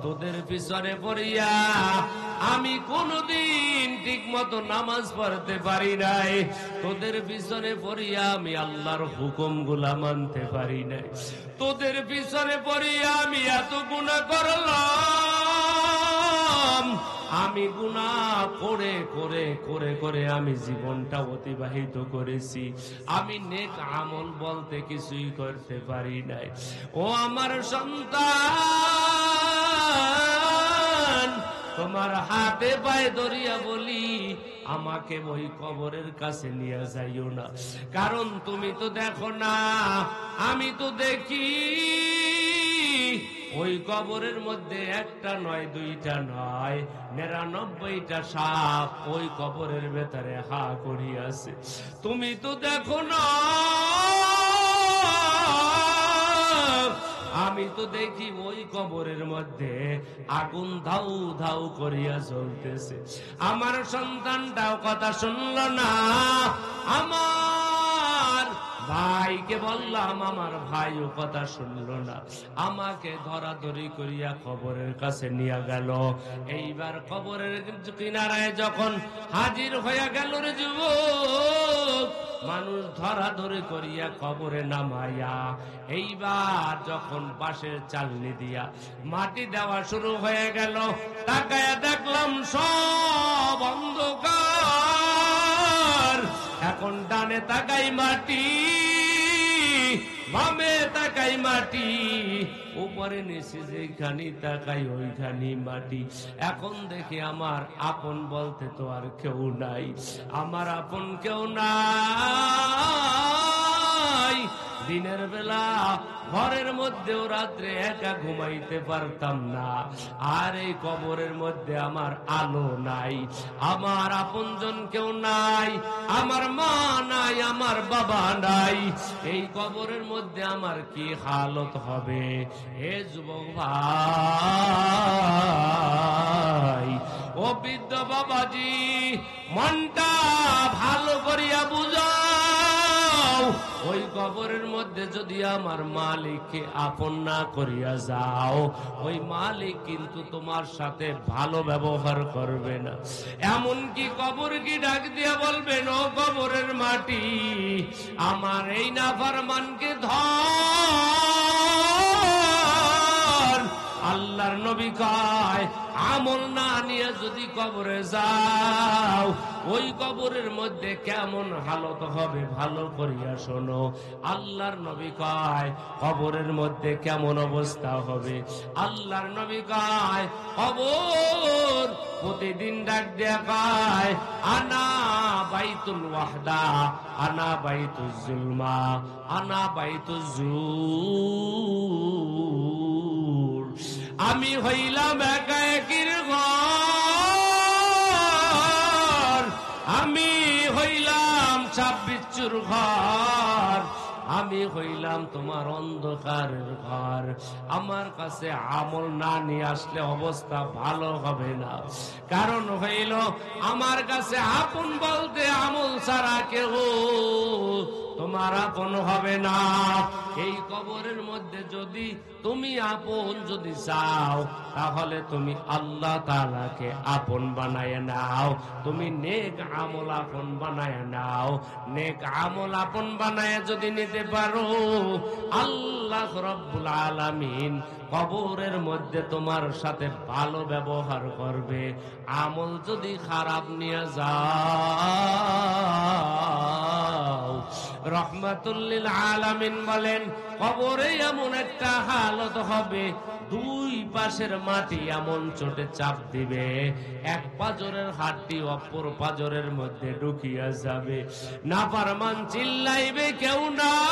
A: তোদের পিছনে পড়িয়া আমি কোনদিন ঠিক মতো নামাজ পড়তে পারি নাই, তোদের পিছনে পড়িয়া আমি আল্লাহর হুকুম গুলা মানতে পারি নাই, তোদের পিছনে পড়িয়া আমি এত গুনাহ করলাম, আমি গুনাহ করে করে করে করে আমি জীবনটা অতিবাহিত করেছি, আমি নেক আমল বলতে কিছুই করতে পারি নাই। ও আমার সন্তান, আমার হাতে পায়ে ধরিয়া বলি, আমাকে ওই কবরের কাছে নিয়ে যাইও না, কারণ তুমি তো দেখো না, আমি তো দেখি। ওই কবরের মধ্যে একটা নয়, দুইটা নয়, 99টা সাপ ওই কবরের ভেতরে হা করিয়াছে। তুমি তো দেখো না, আমি তো দেখি ওই কবরের মধ্যে আগুন ধাউ ধাউ করিয়া জ্বলতেছে। আমার সন্তানটাও কথা শুনল না। আমার ভাইকে বললাম, আমার ভাইও কথা শুনলো না। আমাকে ধরাধরি করিয়া কবরের কাছে নিয়ে গেল। এইবার কবরের কিনারায় যখন হাজির হইয়া গেল রে যুবক, মানুষ ধরাধরি করিয়া কবরে নামাইয়া, এইবার যখন বাঁশের চালনি দিয়া মাটি দেওয়া শুরু হয়ে গেল, তাকায়া দেখলাম সব অন্ধকার। এখন ডানে তাকাই মাটি, বামে তাকাই মাটি, উপরে নিচে যেখানি তাকাই ওইখানি মাটি। এখন দেখি আমার আপন বলতে তো আর কেউ নাই, আমার আপন কেউ নাই। দিনের বেলা ঘরের মধ্যেও রাত্রে একা ঘুমাইতে পারতাম না, আর এই কবরের মধ্যে আমার আলো নাই, আমার আপনজন কেউ নাই, আমার মা নাই, আমার বাবা নাই। এই কবরের মধ্যে আমার কি হালত হবে? হে যুবক ভাই, ও বৃদ্ধ বাবাজি, মনটা ভালো করিয়া বুঝাও। ওই কবরের মধ্যে যদি আমার মালিককে আপন না করিয়া যাও, ওই মালিক কিন্তু তোমার সাথে ভালো ব্যবহার করবে না। এমনকি কবর কি ডাক দিয়া বলবেন, ও কবরের মাটি, আমার এই নাফরমানকে ধর। আল্লাহর নবী কয়, আমল না নিয়ে যদি কবরে যাও, ওই কবরের মধ্যে কেমন হালত হবে ভালো করিয়া শোনো। আল্লাহর নবী কয়, কবরের মধ্যে কেমন অবস্থা হবে। আল্লাহর নবী কয়, কবর প্রতিদিন ডাক দেয়া কয়, আনা বাইতুল ওয়াহদা, আনা বাইতুল জুলমা, আনা বাইতুল জুর। আমি হইলাম একা একির ঘর, আমি হইলাম সাপ বিচ্ছুর ঘর, আমি হইলাম তোমার অন্ধকারের ঘর। আমার কাছে আমল না নিয়ে আসলে অবস্থা ভালো হবে না। কারণ হইল, আমার কাছে আপন বলতে আমল ছাড়া কেউ তোমার আপন হবে না। এই কবরের মধ্যে যদি তুমি আপন যদি চাও, তাহলে তুমি আল্লাহ তাআলাকে আপন বানায় নাও। তুমি নেক আমল আপন বানায় নাও। নেক আমল আপন বানায় যদি নিতে পারো, আল্লাহ রাব্বুল আলামিন কবরের মধ্যে তোমার সাথে ভালো ব্যবহার করবে। আমল যদি খারাপ নিয়ে যাও, রহমাতুল লিল আলামিন বলেন, কবরে এমন একটা হালত হবে, দুই পাশের মাটি এমন চোটে চাপ দিবে, এক পাজরের হাড়টি অপর পাজরের মধ্যে ঢুকিয়া যাবে। নাফরমান চিল্লাইবে, কেউ নাই।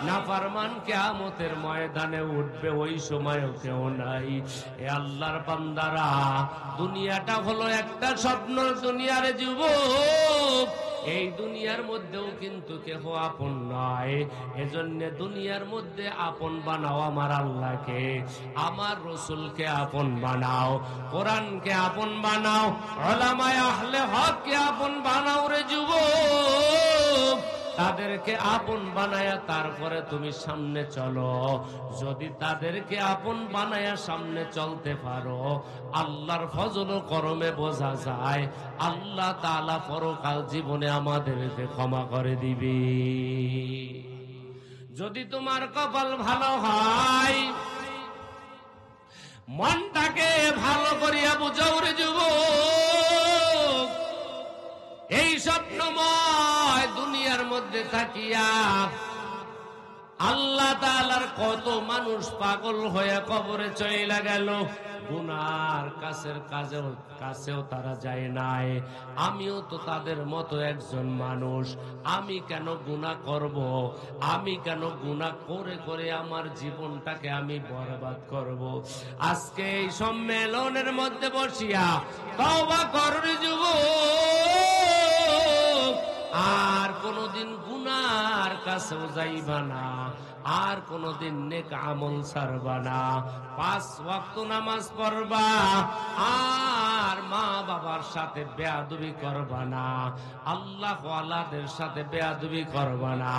A: নাফরমান কিয়ামতের ময়দানে উঠবে, ওই সময়ও কেউ নাই। এ আল্লাহর বান্দারা, দুনিয়াটা হলো একটা স্বপ্ন দুনিয়ার যুবক। এই দুনিয়ার মধ্যেও কিন্তু কেহ আপন নয়। এজন্য দুনিয়ার মধ্যে আপন বানাও আমার আল্লাহকে, আমার রসুলকে আপন বানাও, কোরআনকে আপন বানাও, উলামায়ে আহলে হককে আপন বানাও রে যুবক। তাদেরকে আপন বানায়া তারপরে তুমি সামনে চলো। যদি তাদেরকে আপন বানায়া সামনে চলতে পারো, আল্লাহর ফজল ও করমে বোঝা যায় আল্লাহ তাআলা পরকাল জীবনে আমাদেরকে ক্ষমা করে দিবে। যদি তোমার কপাল ভালো হয়, মনটাকে ভালো করিয়া বুঝাও রে যুবক। এই স্বপ্নময় দুনিয়ার মধ্যে থাকিয়া আল্লাহ তাআলার কত মানুষ পাগল হয়ে কবরে চলে গেল, গুনার কাছেও তারা যায় নাই। আমিও তো তাদের মতো একজন মানুষ, আমি কেন গুনাহ করব? আমি কেন গুনাহ করে করে আমার জীবনটাকে আমি বরবাদ করব? আজকে এই সম্মেলনের মধ্যে বসিয়া তওবা কর যুবক, আর কোনদিন গুনার কাছেও যাইবা না, আর কোনদিন নেক আমল ছাড়বা না, 5 ওয়াক্ত নামাজ পড়বা, আর মা বাবার সাথে বেয়াদবি করবা না, আল্লাহ ওয়ালাদের সাথে বেয়াদবি করবা না,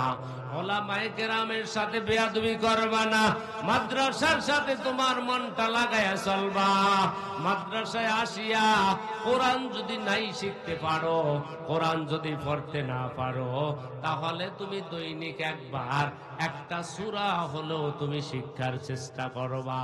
A: ওলামায়ে কেরামের সাথে বেয়াদবি করবা না, মাদ্রাসার সাথে তোমার মনটা লাগায়া চলবা। মাদ্রাসায় আসিয়া কোরআন যদি নাই শিখতে পারো, কোরআন যদি পড়তে না পারো, তাহলে তুমি দৈনিক একবার একটা সূরা হলেও তুমি শিক্ষার চেষ্টা করবা।